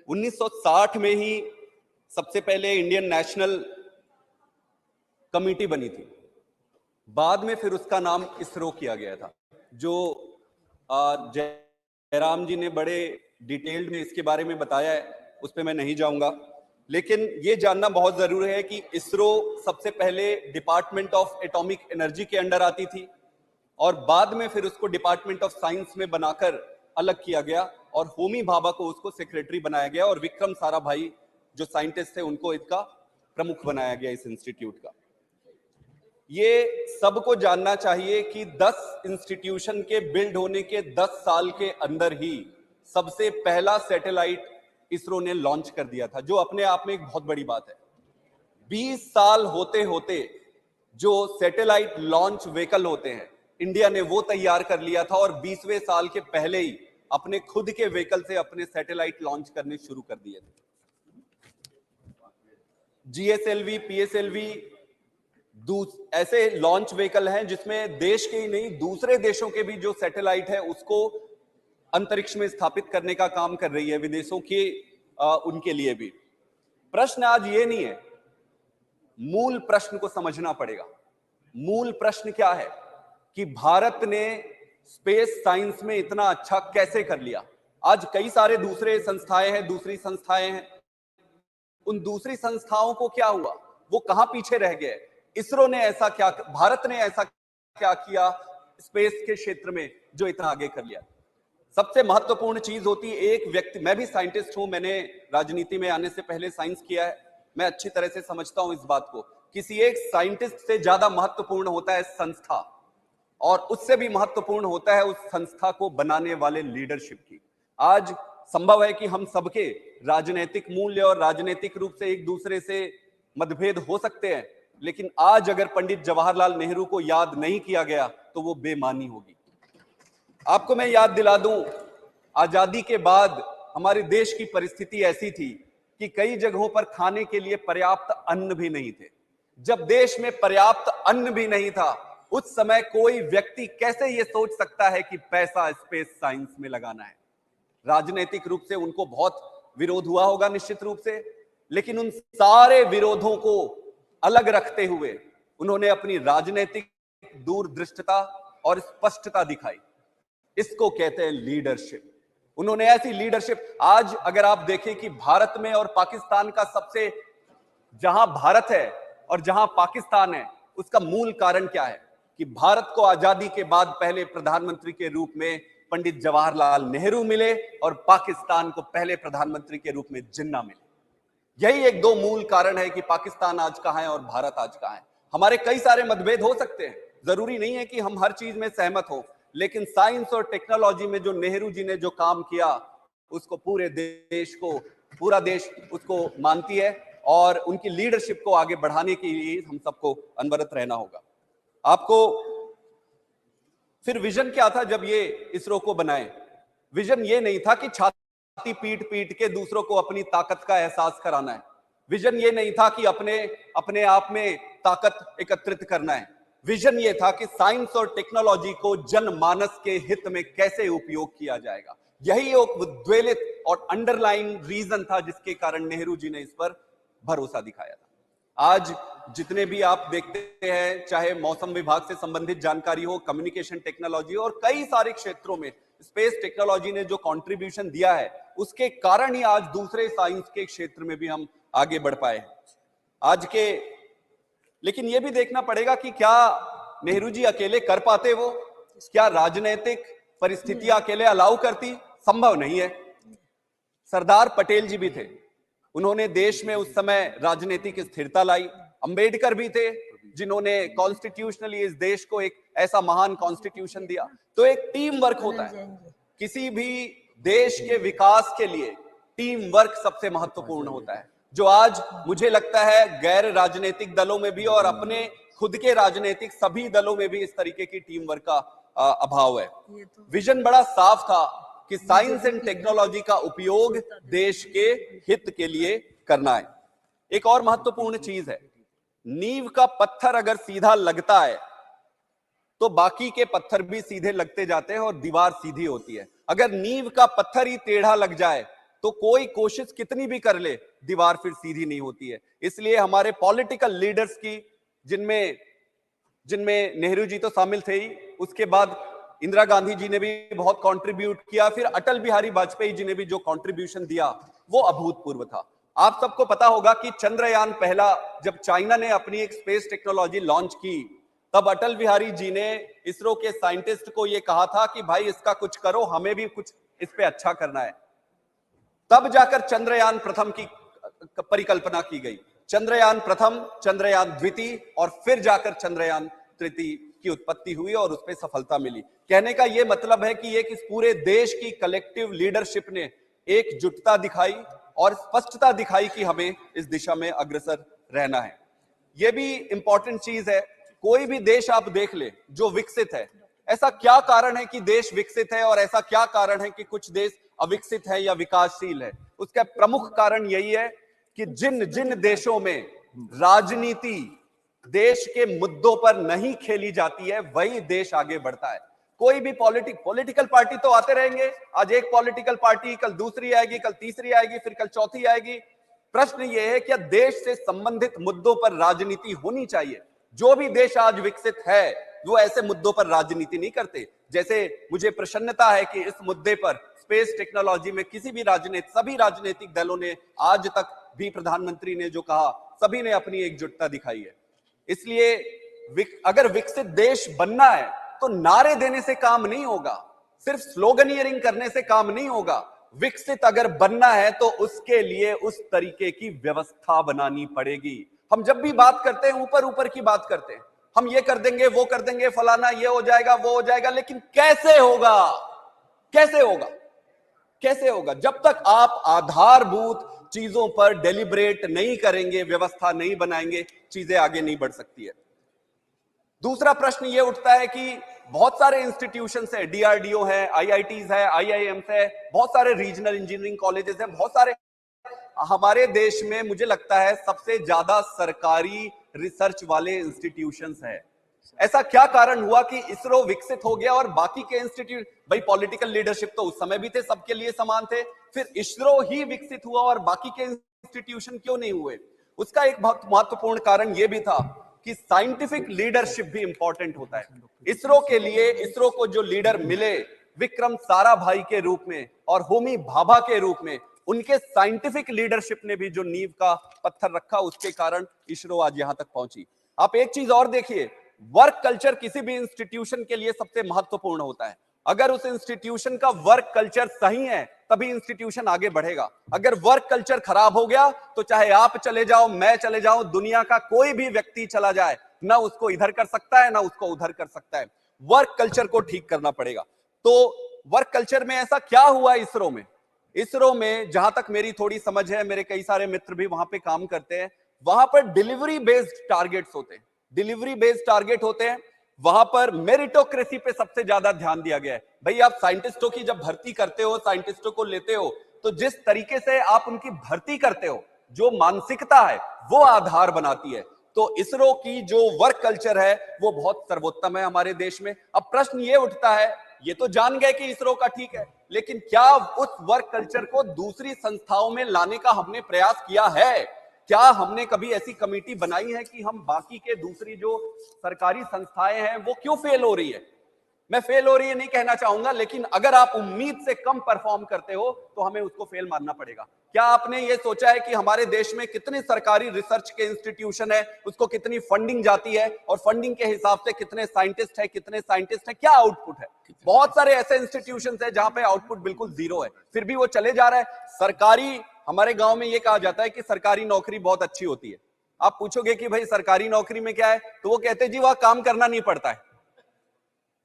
1960 में ही सबसे पहले इंडियन नेशनल कमेटी बनी थी, बाद में फिर उसका नाम इसरो किया गया था, जो जयराम जी ने बड़े डिटेल्ड में इसके बारे में बताया है, उस पर मैं नहीं जाऊंगा। लेकिन ये जानना बहुत जरूरी है कि इसरो सबसे पहले डिपार्टमेंट ऑफ एटॉमिक एनर्जी के अंडर आती थी, और बाद में फिर उसको डिपार्टमेंट ऑफ साइंस में बनाकर अलग किया गया, और होमी भाभा को उसको सेक्रेटरी बनाया गया, और विक्रम साराभाई जो साइंटिस्ट थे उनको इसका प्रमुख बनाया गया इस इंस्टीट्यूट का। ये सबको जानना चाहिए कि 10 इंस्टीट्यूशन के बिल्ड होने के 10 साल के अंदर ही सबसे पहला सैटेलाइट इसरो ने लॉन्च कर दिया था, जो अपने आप में एक बहुत बड़ी बात है। 20 साल होते होते जो सैटेलाइट लॉन्च व्हीकल होते हैं, इंडिया ने वो तैयार कर लिया था, और 20वें साल के पहले ही अपने खुद के व्हीकल से अपने सैटेलाइट लॉन्च करने शुरू कर दिए थे। GSLV, PSLV ऐसे लॉन्च व्हीकल हैं जिसमें देश के ही नहीं दूसरे देशों के भी जो सैटेलाइट है उसको अंतरिक्ष में स्थापित करने का काम कर रही है, विदेशों के उनके लिए भी। प्रश्न आज ये नहीं है, मूल प्रश्न को समझना पड़ेगा। मूल प्रश्न क्या है कि भारत ने स्पेस साइंस में इतना अच्छा कैसे कर लिया। आज कई सारे दूसरे संस्थाएं हैं, दूसरी संस्थाएं हैं, उन दूसरी संस्थाओं को क्या हुआ, वो कहां पीछे रह गए। इसरो ने ऐसा क्या, भारत ने ऐसा क्या किया स्पेस के क्षेत्र में जो इतना आगे कर लिया। सबसे महत्वपूर्ण चीज होती है एक व्यक्ति, मैं भी साइंटिस्ट हूं, मैंने राजनीति में आने से पहले साइंस किया है, मैं अच्छी तरह से समझता हूं इस बात को। किसी एक साइंटिस्ट से ज्यादा महत्वपूर्ण होता है संस्था, और उससे भी महत्वपूर्ण होता है उस संस्था को बनाने वाले लीडरशिप की। आज संभव है कि हम सबके राजनीतिक मूल्य और राजनीतिक रूप से एक दूसरे से मतभेद हो सकते हैं, लेकिन आज अगर पंडित जवाहरलाल नेहरू को याद नहीं किया गया तो वो बेमानी होगी। आपको मैं याद दिला दूं, आजादी के बाद हमारे देश की परिस्थिति ऐसी थी कि कई जगहों पर खाने के लिए पर्याप्त अन्न भी नहीं थे। जब देश में पर्याप्त अन्न भी नहीं था, उस समय कोई व्यक्ति कैसे ये सोच सकता है कि पैसा स्पेस साइंस में लगाना है। राजनीतिक रूप से उनको बहुत विरोध हुआ होगा निश्चित रूप से, लेकिन उन सारे विरोधों को अलग रखते हुए उन्होंने अपनी राजनीतिक दूरदृष्टता और स्पष्टता दिखाई। इसको कहते हैं लीडरशिप। उन्होंने ऐसी लीडरशिप, आज अगर आप देखें कि भारत में और पाकिस्तान का सबसे, जहां भारत है और जहां पाकिस्तान है, उसका मूल कारण क्या है कि भारत को आजादी के बाद पहले प्रधानमंत्री के रूप में पंडित जवाहरलाल नेहरू मिले और पाकिस्तान को पहले प्रधानमंत्री के रूप में जिन्ना मिले। यही एक दो मूल कारण है कि पाकिस्तान आज कहां है और भारत आज कहां है। हमारे कई सारे मतभेद हो सकते हैं, जरूरी नहीं है कि हम हर चीज में सहमत हो, लेकिन साइंस और टेक्नोलॉजी में जो नेहरू जी ने जो काम किया उसको पूरे देश को, पूरा देश उसको मानती है और उनकी लीडरशिप को आगे बढ़ाने के लिए हम सबको अनवरत रहना होगा। आपको फिर विजन क्या था जब ये इसरो को बनाए? विजन ये नहीं था कि छाती पीट पीट के दूसरों को अपनी ताकत का एहसास कराना है। विजन ये नहीं था कि अपने आप में ताकत एकत्रित करना है। विजन ये था कि साइंस और टेक्नोलॉजी को जनमानस के हित में कैसे उपयोग किया जाएगा। यही एक उद्वेलित और अंडरलाइन रीजन था जिसके कारण नेहरू जी ने इस पर भरोसा दिखाया था। आज जितने भी आप देखते हैं, चाहे मौसम विभाग से संबंधित जानकारी हो, कम्युनिकेशन टेक्नोलॉजी और कई सारे क्षेत्रों में स्पेस टेक्नोलॉजी ने जो कंट्रीब्यूशन दिया है, उसके कारण ही आज दूसरे साइंस के क्षेत्र में भी हम आगे बढ़ पाए आज के। लेकिन यह भी देखना पड़ेगा कि क्या नेहरू जी अकेले कर पाते वो? क्या राजनीतिक परिस्थितियां अकेले अलाउ करती? संभव नहीं है। सरदार पटेल जी भी थे, उन्होंने देश में उस समय राजनीतिक स्थिरता लाई। अंबेडकर भी थे जिन्होंने कॉन्स्टिट्यूशनली इस देश को एक ऐसा महान कॉन्स्टिट्यूशन दिया। तो एक टीम वर्क होता है, किसी भी देश के विकास के लिए टीम वर्क सबसे महत्वपूर्ण होता है, जो आज मुझे लगता है गैर राजनीतिक दलों में भी और अपने खुद के राजनीतिक सभी दलों में भी इस तरीके की टीम वर्क का अभाव है। विजन बड़ा साफ था कि साइंस एंड टेक्नोलॉजी का उपयोग देश के हित के लिए करना है। एक और महत्वपूर्ण चीज है, नींव का पत्थर अगर सीधा लगता है तो बाकी के पत्थर भी सीधे लगते जाते हैं और दीवार सीधी होती है। अगर नींव का पत्थर ही टेढ़ा लग जाए तो कोई कोशिश कितनी भी कर ले, दीवार फिर सीधी नहीं होती है। इसलिए हमारे पॉलिटिकल लीडर्स की, जिनमें नेहरू जी तो शामिल थे ही, उसके बाद इंदिरा गांधी जी ने भी बहुत कंट्रीब्यूट किया, फिर अटल बिहारी वाजपेयी जी ने भी जो कंट्रीब्यूशन दिया वो अभूतपूर्व था। आप सबको पता होगा कि चंद्रयान पहला जब चाइना ने अपनी एक स्पेस टेक्नोलॉजी लॉन्च की, तब अटल बिहारी जी ने इसरो के साइंटिस्ट को यह कहा था कि भाई इसका कुछ करो, हमें भी कुछ इस पे अच्छा करना है। तब जाकर चंद्रयान प्रथम की परिकल्पना की गई। चंद्रयान प्रथम, चंद्रयान द्वितीय और फिर जाकर चंद्रयान तृतीय की उत्पत्ति हुई और उस पर सफलता मिली। कहने का यह मतलब है कि एक इस पूरे देश की कलेक्टिव लीडरशिप ने एकजुटता दिखाई और स्पष्टता दिखाई कि हमें इस दिशा में अग्रसर रहना है। यह भी इंपॉर्टेंट चीज है, कोई भी देश आप देख ले जो विकसित है, ऐसा क्या कारण है कि देश विकसित है और ऐसा क्या कारण है कि कुछ देश अविकसित है या विकासशील है? उसका प्रमुख कारण यही है कि जिन जिन देशों में राजनीति देश के मुद्दों पर नहीं खेली जाती है, वही देश आगे बढ़ता है। कोई भी पॉलिटिकल पार्टी तो आते रहेंगे, आज एक पॉलिटिकल पार्टी, कल दूसरी आएगी, कल तीसरी आएगी, फिर कल चौथी आएगी। प्रश्न यह है कि देश से संबंधित मुद्दों पर राजनीति होनी चाहिए। जो भी देश आज विकसित है वो ऐसे मुद्दों पर राजनीति नहीं करते। जैसे मुझे प्रसन्नता है कि इस मुद्दे पर स्पेस टेक्नोलॉजी में सभी राजनीतिक दलों ने, आज तक भी प्रधानमंत्री ने जो कहा, सभी ने अपनी एकजुटता दिखाई है। इसलिए अगर विकसित देश बनना है तो नारे देने से काम नहीं होगा, सिर्फ स्लोगनियरिंग करने से काम नहीं होगा। विकसित अगर बनना है तो उसके लिए उस तरीके की व्यवस्था बनानी पड़ेगी। हम जब भी बात करते हैं ऊपर ऊपर की बात करते हैं, हम ये कर देंगे, वो कर देंगे, फलाना ये हो जाएगा, वो हो जाएगा, लेकिन कैसे होगा? कैसे होगा? कैसे होगा? जब तक आप आधारभूत चीजों पर डेलिब्रेट नहीं करेंगे, व्यवस्था नहीं बनाएंगे, चीजें आगे नहीं बढ़ सकती है। दूसरा प्रश्न यह उठता है कि बहुत सारे इंस्टीट्यूशंस है, डीआरडीओ है, आईआईटीज है, आईआईएम्स है, बहुत सारे रीजनल इंजीनियरिंग कॉलेजेस हैं, बहुत सारे हमारे देश में मुझे लगता है सबसे ज्यादा सरकारी रिसर्च वाले इंस्टीट्यूशंस है। ऐसा क्या कारण हुआ कि इसरो विकसित हो गया और बाकी के इंस्टीट्यूट, भाई पॉलिटिकल लीडरशिप तो उस समय भी थे, सबके लिए समान थे, फिर इसरो ही विकसित हुआ और बाकी के इंस्टीट्यूशन क्यों नहीं हुए? उसका एक बहुत महत्वपूर्ण कारण यह भी था कि साइंटिफिक लीडरशिप भी इंपॉर्टेंट होता है। इसरो के लिए, इसरो को जो लीडर मिले विक्रम साराभाई के रूप में और होमी भाभा के रूप में, उनके साइंटिफिक लीडरशिप ने भी जो नींव का पत्थर रखा, उसके कारण इसरो आज यहां तक पहुंची। आप एक चीज और देखिए, वर्क कल्चर किसी भी इंस्टीट्यूशन के लिए सबसे महत्वपूर्ण होता है। अगर उस इंस्टीट्यूशन का वर्क कल्चर सही है तभी इंस्टीट्यूशन आगे बढ़ेगा। अगर वर्क कल्चर खराब हो गया तो चाहे आप चले जाओ, मैं चले जाऊं, दुनिया का कोई भी व्यक्ति चला जाए, ना उसको इधर कर सकता है ना उसको उधर कर सकता है। वर्क कल्चर को ठीक करना पड़ेगा। तो वर्क कल्चर में ऐसा क्या हुआ इसरो में? इसरो में जहां तक मेरी थोड़ी समझ है, मेरे कई सारे मित्र भी वहां पे काम करते हैं, वहां पर डिलीवरी बेस्ड टारगेट्स होते हैं, डिलीवरी बेस्ड टारगेट होते हैं। वहां पर मेरिटोक्रेसी पे सबसे ज्यादा ध्यान दिया गया है। भाई आप साइंटिस्टों की जब भर्ती करते हो, साइंटिस्टों को लेते हो, तो जिस तरीके से आप उनकी भर्ती करते हो, जो मानसिकता है वो आधार बनाती है। तो इसरो की जो वर्क कल्चर है वो बहुत सर्वोत्तम है हमारे देश में। अब प्रश्न ये उठता है, ये तो जान गए कि इसरो का ठीक है, लेकिन क्या उस वर्क कल्चर को दूसरी संस्थाओं में लाने का हमने प्रयास किया है? क्या हमने कभी ऐसी कमेटी बनाई है कि हम बाकी के दूसरी जो सरकारी संस्थाएं हैं वो क्यों फेल हो रही है? मैं फेल हो रही है नहीं कहना चाहूंगा, लेकिन अगर आप उम्मीद से कम परफॉर्म करते हो तो हमें उसको फेल मानना पड़ेगा। क्या आपने ये सोचा है कि हमारे देश में कितने सरकारी रिसर्च के इंस्टीट्यूशन है, उसको कितनी फंडिंग जाती है, और फंडिंग के हिसाब से कितने साइंटिस्ट है, क्या आउटपुट है? बहुत सारे ऐसे इंस्टीट्यूशन है जहां पे आउटपुट बिल्कुल जीरो है, फिर भी वो चले जा रहा है। सरकारी, हमारे गांव में ये कहा जाता है कि सरकारी नौकरी बहुत अच्छी होती है। आप पूछोगे कि भाई सरकारी नौकरी में क्या है, तो वो कहते हैं जी वहां काम करना नहीं पड़ता है।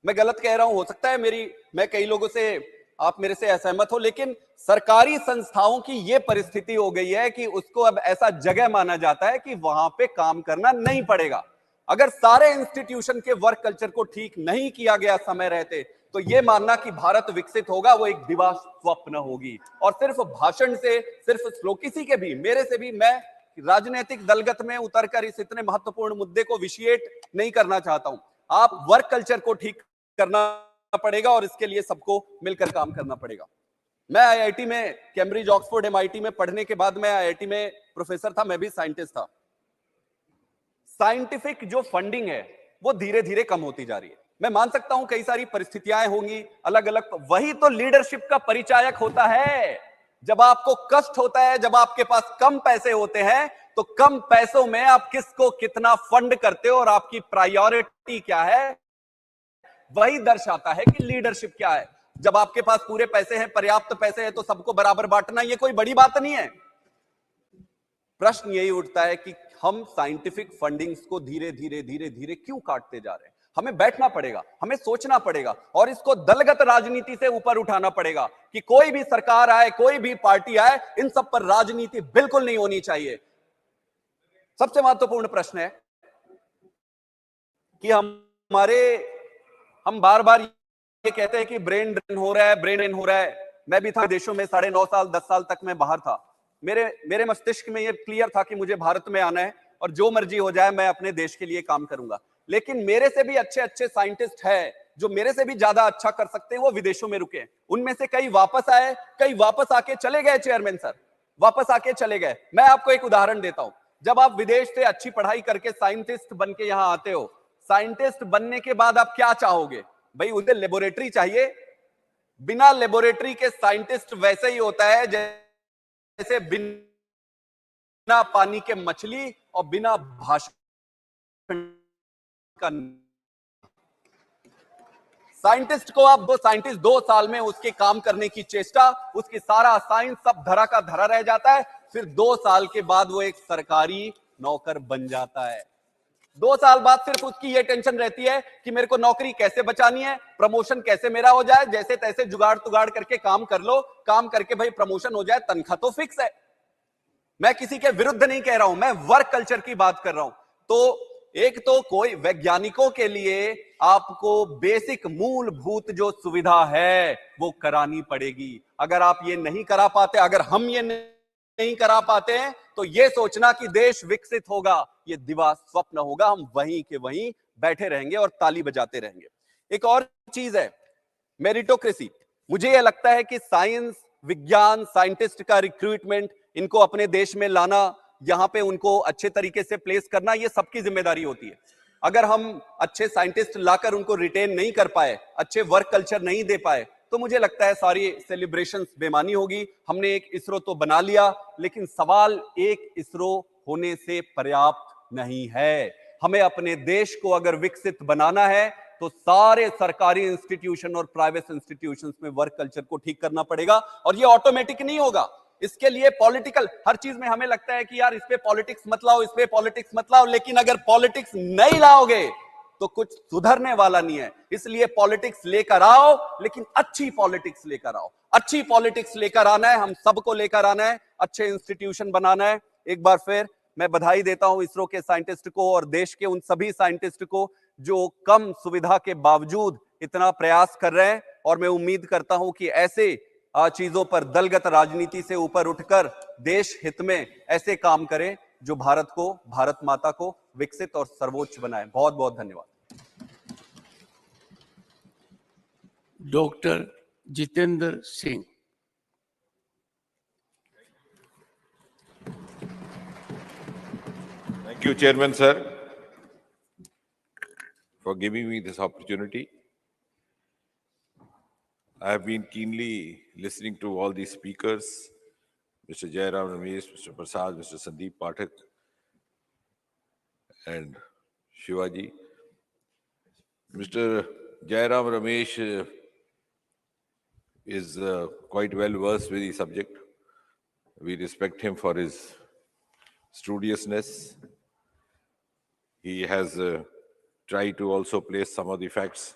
मैं गलत कह रहा हूं, हो सकता है मैं कई लोगों से, आप मेरे से असहमत हो, लेकिन सरकारी संस्थाओं की यह परिस्थिति हो गई है कि उसको अब ऐसा जगह माना जाता है कि वहां पे काम करना नहीं पड़ेगा। अगर सारे इंस्टीट्यूशन के वर्क कल्चर को ठीक नहीं किया गया समय रहते, तो यह मानना कि भारत विकसित होगा वो एक दिवा स्वप्न होगी। और सिर्फ भाषण से, सिर्फ किसी के भी, मेरे से भी, मैं राजनीतिक दलगत में उतरकर इस इतने महत्वपूर्ण मुद्दे को विशिएट नहीं करना चाहता हूं। आप वर्क कल्चर को ठीक करना पड़ेगा और इसके लिए सबको मिलकर काम करना पड़ेगा। मैं आईआईटी में, कैम्ब्रिज, ऑक्सफोर्ड, एमआईटी में पढ़ने के बाद मैं आईआईटी में प्रोफेसर था, मैं भी साइंटिस्ट था। साइंटिफिक जो फंडिंग है वो धीरे धीरे कम होती जा रही है। मैं मान सकता हूं कई सारी परिस्थितियां होंगी अलग अलग, वही तो लीडरशिप का परिचायक होता है। जब आपको कष्ट होता है, जब आपके पास कम पैसे होते हैं, तो कम पैसों में आप किसको कितना फंड करते हो और आपकी प्रायोरिटी क्या है, वही दर्शाता है कि लीडरशिप क्या है। जब आपके पास पूरे पैसे हैं, पर्याप्त पैसे हैं, तो सबको बराबर बांटना ये कोई बड़ी बात नहीं है। प्रश्न यही उठता है कि हम साइंटिफिक फंडिंग्स को धीरे धीरे क्यों काटते जा रहे हैं? हमें बैठना पड़ेगा, हमें सोचना पड़ेगा और इसको दलगत राजनीति से ऊपर उठाना पड़ेगा कि कोई भी सरकार आए, कोई भी पार्टी आए, इन सब पर राजनीति बिल्कुल नहीं होनी चाहिए। सबसे महत्वपूर्ण प्रश्न है कि हम बार बार ये कहते हैं कि ब्रेन ड्रेन हो रहा है, ब्रेन ड्रेन हो रहा है। मैं भी था देशों में 9.5 साल, 10 साल तक मैं बाहर था। मेरे मस्तिष्क में ये क्लियर था कि मुझे भारत में आना है और जो मर्जी हो जाए मैं अपने देश के लिए काम करूंगा। लेकिन मेरे से भी अच्छे साइंटिस्ट हैं जो मेरे से भी ज्यादा अच्छा कर सकते हैं, वो विदेशों में रुके। उनमें से कई वापस आए, कई वापस आके चले गए। चेयरमैन सर वापस आके चले गए। मैं आपको एक उदाहरण देता हूं। जब आप विदेश से अच्छी पढ़ाई करके साइंटिस्ट बन के यहां आते हो, साइंटिस्ट बनने के बाद आप क्या चाहोगे? भाई उसे लेबोरेटरी चाहिए। बिना लेबोरेटरी के साइंटिस्ट वैसे ही होता है जैसे बिना पानी के मछली और बिना भाषण का। साइंटिस्ट को आप साइंटिस्ट 2 साल में उसके काम करने की चेष्टा, उसकी सारा साइंस सब धरा का धरा रह जाता है। फिर 2 साल के बाद वो एक सरकारी नौकर बन जाता है। 2 साल बाद सिर्फ उसकी ये टेंशन रहती है कि मेरे को नौकरी कैसे बचानी है, प्रमोशन कैसे मेरा हो जाए, जैसे तैसे जुगाड़ तुगाड़ करके काम कर लो, काम करके भाई प्रमोशन हो जाए, तनख्वाह तो फिक्स है। मैं किसी के विरुद्ध नहीं कह रहा हूं, मैं वर्क कल्चर की बात कर रहा हूं। तो एक तो कोई वैज्ञानिकों के लिए आपको बेसिक मूलभूत जो सुविधा है वो करानी पड़ेगी। अगर आप ये नहीं करा पाते, अगर हम ये नहीं करा पाते हैं, तो ये सोचना कि देश विकसित होगा, ये दिवा स्वप्न होगा। हम वहीं के वहीं बैठे रहेंगे और ताली बजाते रहेंगे। एक और चीज है मेरिटोक्रेसी। मुझे यह लगता है कि साइंस, विज्ञान, साइंटिस्ट का रिक्रूटमेंट, इनको अपने देश में लाना, यहां पे उनको अच्छे तरीके से प्लेस करना, ये सबकी जिम्मेदारी होती है। अगर हम अच्छे साइंटिस्ट लाकर उनको रिटेन नहीं कर पाए, अच्छे वर्क कल्चर नहीं दे पाए, तो मुझे लगता है सारी सेलिब्रेशंस बेमानी होगी। हमने एक इसरो तो बना लिया, लेकिन सवाल एक इसरो होने से पर्याप्त नहीं है। हमें अपने देश को अगर विकसित बनाना है तो सारे सरकारी इंस्टीट्यूशन और प्राइवेट इंस्टीट्यूशंस में वर्क कल्चर को ठीक करना पड़ेगा। और ये ऑटोमेटिक नहीं होगा। इसके लिए पॉलिटिकल, हर चीज में हमें लगता है कि यार इस पे पॉलिटिक्स मत लाओ, इस पे पॉलिटिक्स मत लाओ, लेकिन अगर पॉलिटिक्स नहीं लाओगे तो कुछ सुधरने वाला नहीं है। इसलिए पॉलिटिक्स लेकर आओ, लेकिन अच्छी पॉलिटिक्स लेकर आओ। अच्छी पॉलिटिक्स लेकर आना है, हम सबको लेकर आना है, अच्छे इंस्टीट्यूशन बनाना है। एक बार फिर मैं बधाई देता हूं इसरो के साइंटिस्ट को और देश के उन सभी साइंटिस्ट को जो कम सुविधा के बावजूद इतना प्रयास कर रहे हैं। और मैं उम्मीद करता हूं कि ऐसे चीजों पर दलगत राजनीति से ऊपर उठकर देश हित में ऐसे काम करें जो भारत को, भारत माता को विकसित और सर्वोच्च बनाए। बहुत बहुत धन्यवाद। Doctor Jitendra Singh. Thank you, Chairman, sir, for giving me this opportunity. I have been keenly listening to all these speakers, Mr. Jairam Ramesh, Mr. Prasad, Mr. Sandeep Pathak, and Shivaji. Mr. Jairam Ramesh is quite well versed with the subject. We respect him for his studiousness. He has tried to also place some of the facts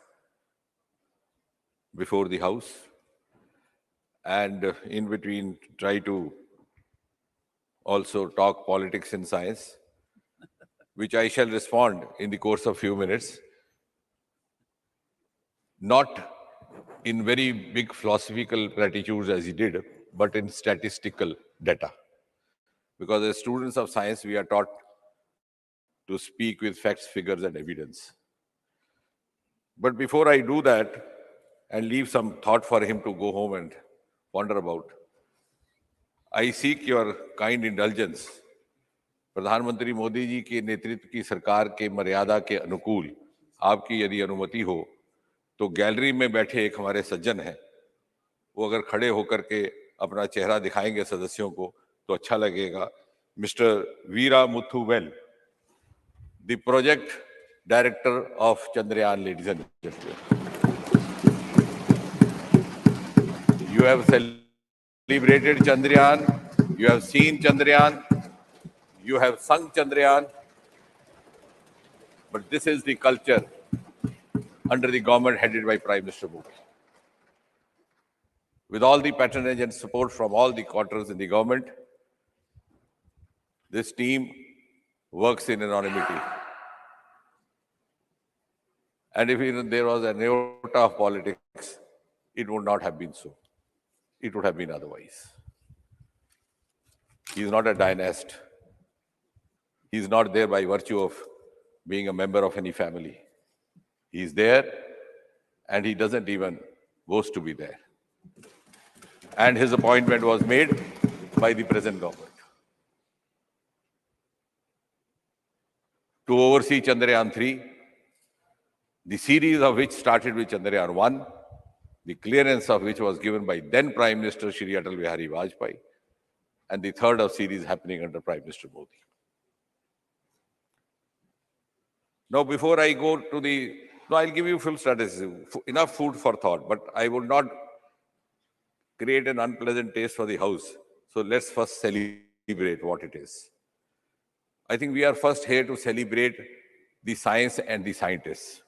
before the House, and in between try to also talk politics and science, which I shall respond in the course of few minutes, not in very big philosophical platitudes as he did, but in statistical data. Because as students of science, we are taught to speak with facts, figures, and evidence. But before I do that and leave some thought for him to go home and ponder about, I seek your kind indulgence. प्रधानमंत्री मोदी जी के नेतृत्व की सरकार के मर्यादा के अनुकूल आपकी यदि अनुमति हो तो गैलरी में बैठे एक हमारे सज्जन हैं, वो अगर खड़े होकर के अपना चेहरा दिखाएंगे सदस्यों को तो अच्छा लगेगा। Mister Veera Muthuvel, the project director of Chandrayaan, ladies and gentleman, you have celebrated Chandrayaan, you have seen Chandrayaan, you have sung Chandrayaan, but this is the culture under the government headed by Prime Minister Modi. With all the patronage and support from all the quarters in the government, this team works in anonymity. And if even there was an iota of politics, it would not have been so. It would have been otherwise. He is not a dynast. He is not there by virtue of being a member of any family. He is there and he doesn't even boast to be there. And his appointment was made by the present government to oversee Chandrayaan 3, the series of which started with Chandrayaan 1, the clearance of which was given by then Prime Minister Shri Atal Bihari Vajpayee, and the third of series happening under Prime Minister Modi. Now, before I go to I'll give you full strategy, enough food for thought, but I will not create an unpleasant taste for the House. So let's first celebrate what it is. I think we are first here to celebrate the science and the scientists.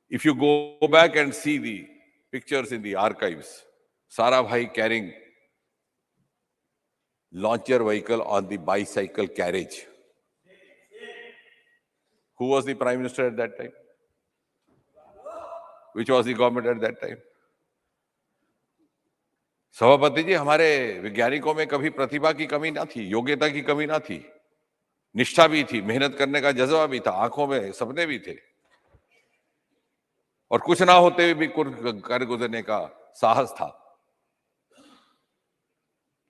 If you go back and see the pictures in the archives, Sarabhai carrying launcher vehicle on the bicycle carriage. Who was the Prime Minister at that time? Which was the government at that time? सभापति जी, हमारे वैज्ञानिकों में कभी प्रतिभा की कमी ना थी, योग्यता की कमी ना थी, निष्ठा भी थी, मेहनत करने का जज्बा भी था, आंखों में सपने भी थे, और कुछ ना होते हुए भी कर गुजरने का साहस था।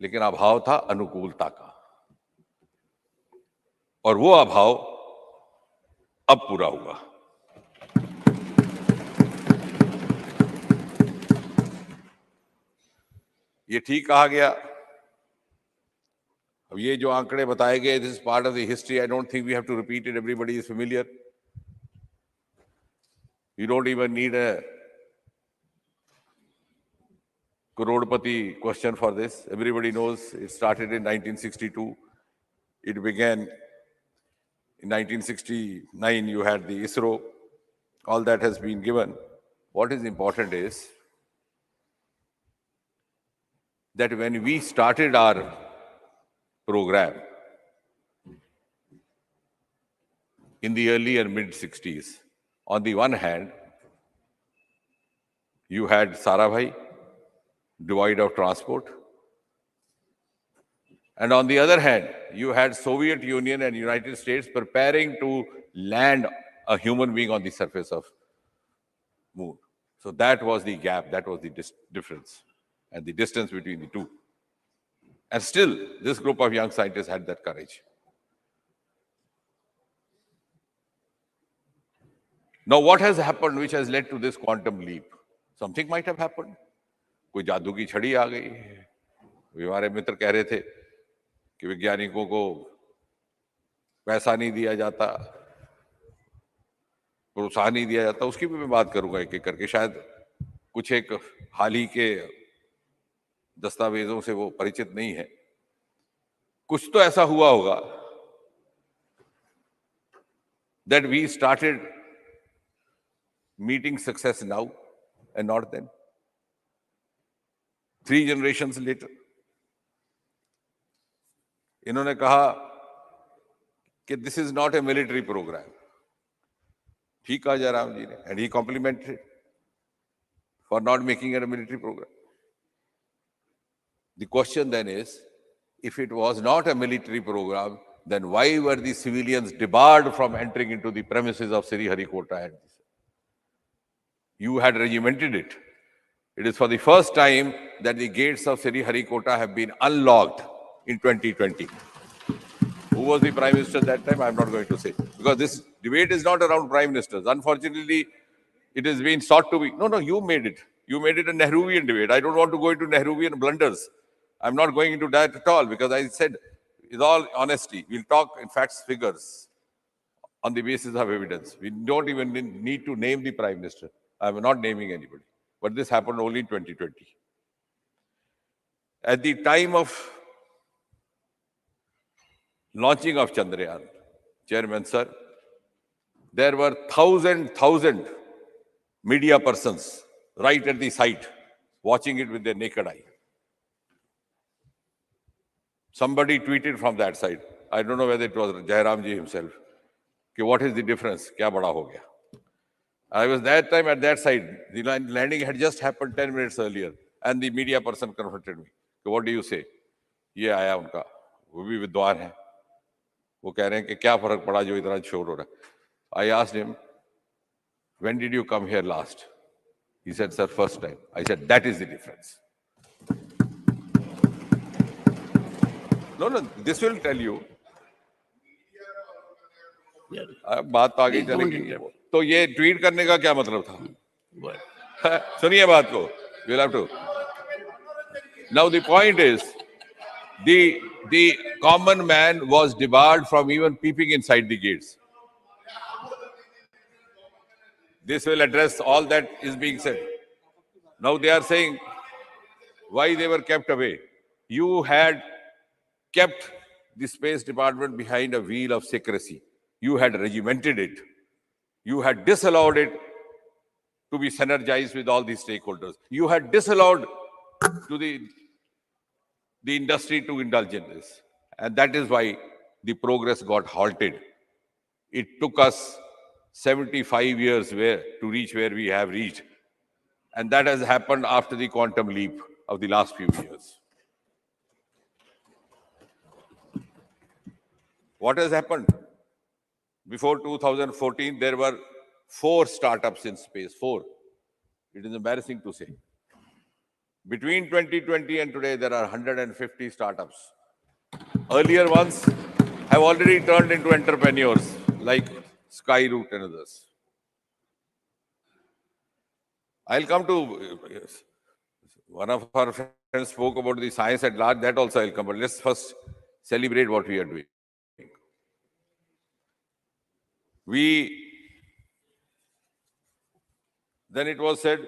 लेकिन अभाव था अनुकूलता का, और वो अभाव अब पूरा हुआ। ये ठीक कहा गया। अब ये जो आंकड़े बताए गए, this is part of the history, I don't think we have to repeat it, everybody is familiar. You don't even need Crorepati question for this. Everybody knows it started in 1962. It began in 1969. You had the ISRO. All that has been given. What is important is that when we started our program in the early and mid 60s, on the one hand, you had Sarabhai, devoid of transport. And on the other hand, you had Soviet Union and United States preparing to land a human being on the surface of moon. So that was the gap, that was the difference and the distance between the two. And still, this group of young scientists had that courage. Now, what has happened which has led to this quantum leap? Something might have happened. कोई जादू की छड़ी आ गई. हमारे मित्र कह रहे थे कि वैज्ञानिकों को पैसा नहीं दिया जाता, प्रोत्साहन नहीं दिया जाता. उसकी भी मैं बात करूंगा एक एक करके. शायद कुछ एक हाल ही के दस्तावेजों से वो परिचित नहीं है. कुछ तो ऐसा हुआ होगा that we started meeting success now and not then. 3 generations later. इन्होंने कहा कि this is not a military program. ठीक कहा जयराम जी ने, and he complimented for not making it a military program. The question then is, if it was not a military program, then why were the civilians debarred from entering into the premises of Sriharikota? You had regimented it. It is for the first time that the gates of Sriharikota have been unlocked in 2020. Who was the Prime Minister that time? I'm not going to say. Because this debate is not around Prime Ministers. Unfortunately, it has been sought to be. No, you made it. You made it a Nehruvian debate. I don't want to go into Nehruvian blunders. I'm not going into that at all, because I said, with all honesty, we'll talk in facts, figures, on the basis of evidence. We don't even need to name the Prime Minister. I'm not naming anybody. But this happened only in 2020. At the time of launching of Chandrayaan, Chairman Sir, there were thousand media persons right at the site, watching it with their naked eye. Somebody tweeted from that side. I don't know whether it was Jairam ji himself. Ki what is the difference? Kya bada ho gaya? I was that time at that side. The landing had just happened 10 minutes earlier, and the media person confronted me. Ki what do you say? Ye aaya unka. वो भी विद्वान है. वो कह रहे हैं कि क्या फर्क पड़ा जो इतना शोर हो रहा है. I asked him, when did you come here last? He said, sir, first time. I said, that is the difference. No, this will tell you. बात तो आगे चलेगी. तो ये ट्वीट करने का क्या मतलब था? सुनिए बात को. You'll have to. Now the point is, the common man was debarred from even peeping inside the gates. This will address all that is being said. Now they are saying why they were kept away. You had kept the Space Department behind a wheel of secrecy. You had regimented it. You had disallowed it to be synergized with all these stakeholders. You had disallowed to the industry to indulge in this. And that is why the progress got halted. It took us 75 years to reach where we have reached. And that has happened after the quantum leap of the last few years. What has happened? Before 2014, there were 4 startups in space. 4. It is embarrassing to say. Between 2020 and today, there are 150 startups. Earlier ones have already turned into entrepreneurs like Skyroot and others. I'll come to, one of our friends spoke about the science at large, that also I'll come, but let's first celebrate what we are doing. Then it was said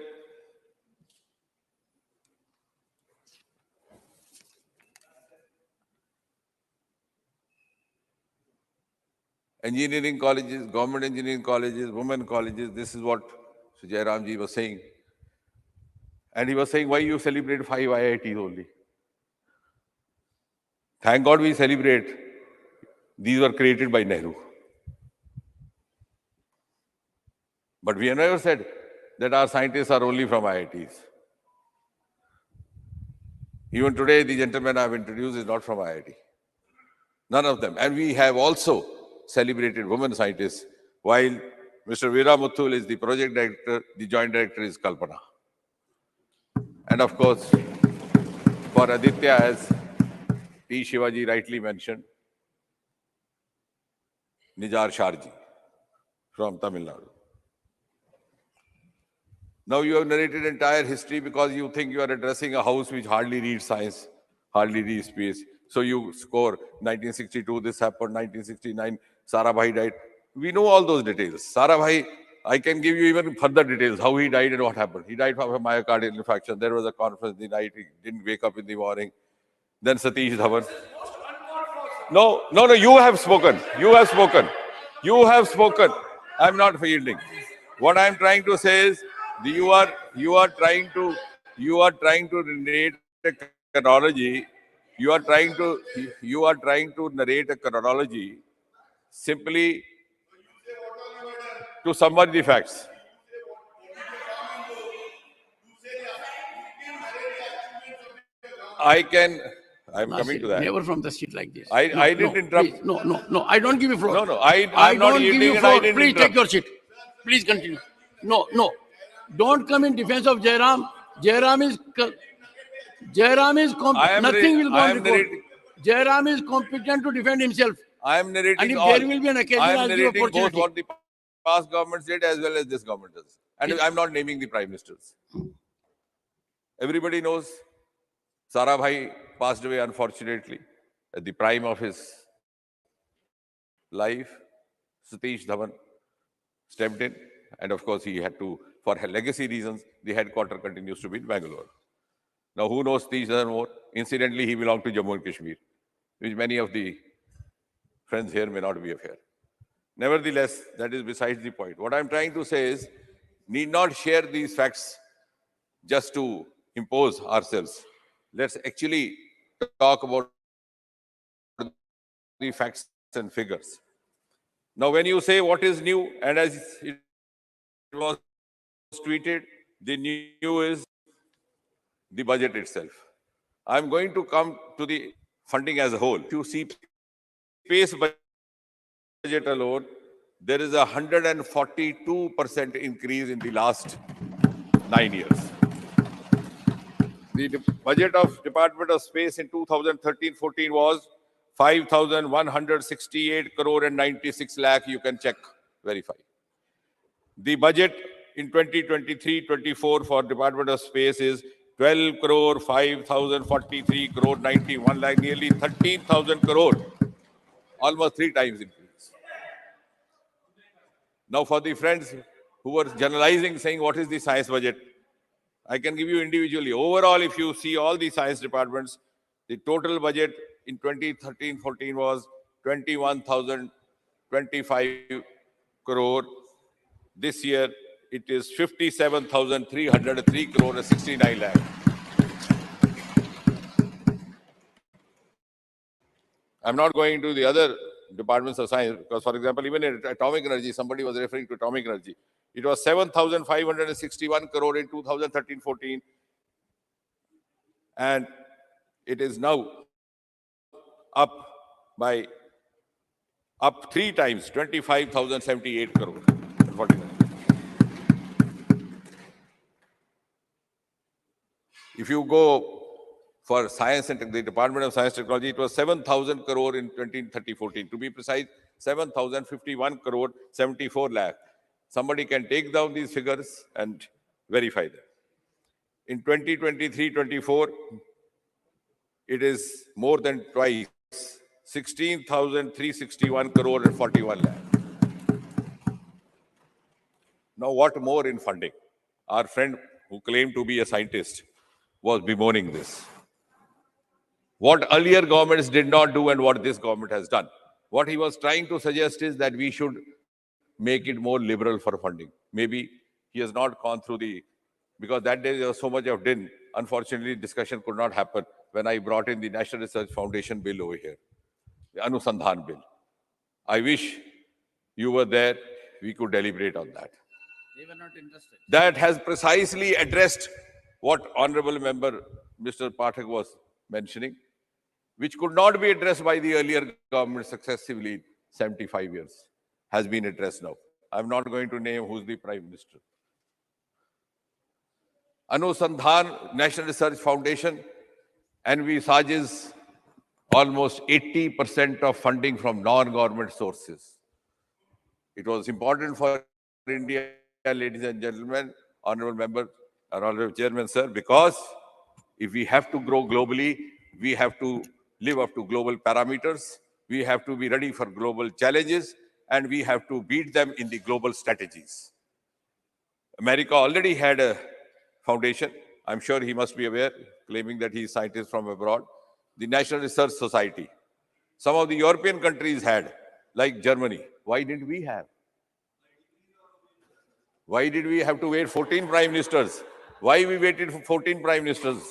engineering colleges, government engineering colleges, women colleges. This is what Jairam ji was saying. And he was saying, why you celebrate 5 IITs only? Thank God we celebrate. These were created by Nehru. But we have never said that our scientists are only from IITs. Even today, the gentleman I've introduced is not from IIT. None of them. And we have also celebrated women scientists, while Mr. Veera Muthul is the project director, the joint director is Kalpana. And of course, for Aditya, as P. Shivaji rightly mentioned, Nijar Sharji from Tamil Nadu. Now you have narrated entire history because you think you are addressing a house which hardly reads science, hardly reads space. So you score 1962, this happened, 1969, Sarabhai died. We know all those details. Sarabhai, I can give you even further details, how he died and what happened. He died from a myocardial infarction. There was a conference the night, he didn't wake up in the morning. Then Satish Dhawan. No, you have spoken. You have spoken. You have spoken. I'm not yielding. What I'm trying to say is, you are trying to narrate a chronology. You are trying to narrate a chronology simply to summarize the facts. I'm coming to that. Never from the seat like this. I didn't interrupt. Please, no. I don't give you floor. No. I'm not don't give yielding you and floor. I didn't Please interrupt. take your seat. Please continue. No. Don't come in defense of Jairam. Jairam is nothing will go on record. Jairam is competent to defend himself. I am narrating And if all. there will be an occasion, I am I'll give narrating both opportunity. what the past governments did as well as this government does. And I'm not naming the prime ministers. Everybody knows Sarabhai passed away, unfortunately, at the prime of his life. Satish Dhawan stepped in. And of course, he had to, for legacy reasons, the headquarters continues to be in Bangalore. Now, who knows Satish Dhawan more? Incidentally, he belonged to Jammu and Kashmir, which many of the friends here may not be aware. Nevertheless, that is besides the point. What I'm trying to say is, need not share these facts just to impose ourselves. Let's actually talk about the facts and figures. Now, when you say what is new, and as it was tweeted, the new is the budget itself. I'm going to come to the funding as a whole. If you see space budget alone, there is a 142% increase in the last 9 years. The budget of Department of Space in 2013-14 was 5,168 crore and 96 lakh. You can check, verify. The budget in 2023-24 for Department of Space is 12 crore 5,043 crore 91 lakh, nearly 13,000 crore, almost 3 times increase. Now, for the friends who were generalizing, saying what is the science budget, I can give you individually. Overall, if you see all the science departments, the total budget in 2013-14 was 21,025 crore. This year, it is 57,303 crore and 69 lakh. I'm not going to the other departments of science because, for example, even in atomic energy, somebody was referring to atomic energy. It was 7,561 crore in 2013-14. And it is now up 3 times, 25,078 crore. 49. If you go for science and the Department of Science and Technology, it was 7,000 crore in 2013-14. To be precise, 7,051 crore, 74 lakh. Somebody can take down these figures and verify them. In 2023-24, it is more than twice, 16,361 crore and 41 lakh. Now, what more in funding? Our friend who claimed to be a scientist was bemoaning this. What earlier governments did not do and what this government has done. What he was trying to suggest is that we should make it more liberal for funding. Maybe he has not gone through because that day there was so much of din. Unfortunately, discussion could not happen when I brought in the National Research Foundation bill over here, the Anusandhan bill. I wish you were there, we could deliberate on that. They were not interested. That has precisely addressed what Honorable Member Mr. Pathak was mentioning, which could not be addressed by the earlier government successively in 75 years, has been addressed now. I'm not going to name who's the Prime Minister. Anusandhan National Research Foundation envisages almost 80% of funding from non-government sources. It was important for India, ladies and gentlemen, honorable member, honorable chairman, sir, because if we have to grow globally, we have to live up to global parameters, we have to be ready for global challenges, and we have to beat them in the global strategies. America already had a foundation. I'm sure he must be aware, claiming that he is scientist from abroad. The National Research Society. Some of the European countries had, like Germany. Why didn't we have? Why did we have to wait 14 prime ministers? Why we waited for 14 prime ministers?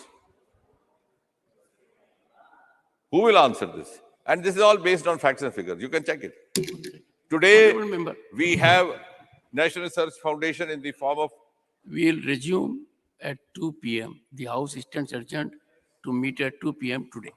Who will answer this? And this is all based on facts and figures. You can check it. Today, we have National Research Foundation in the form of... We'll resume at 2 p.m. The House stands adjourned to meet at 2 p.m. today.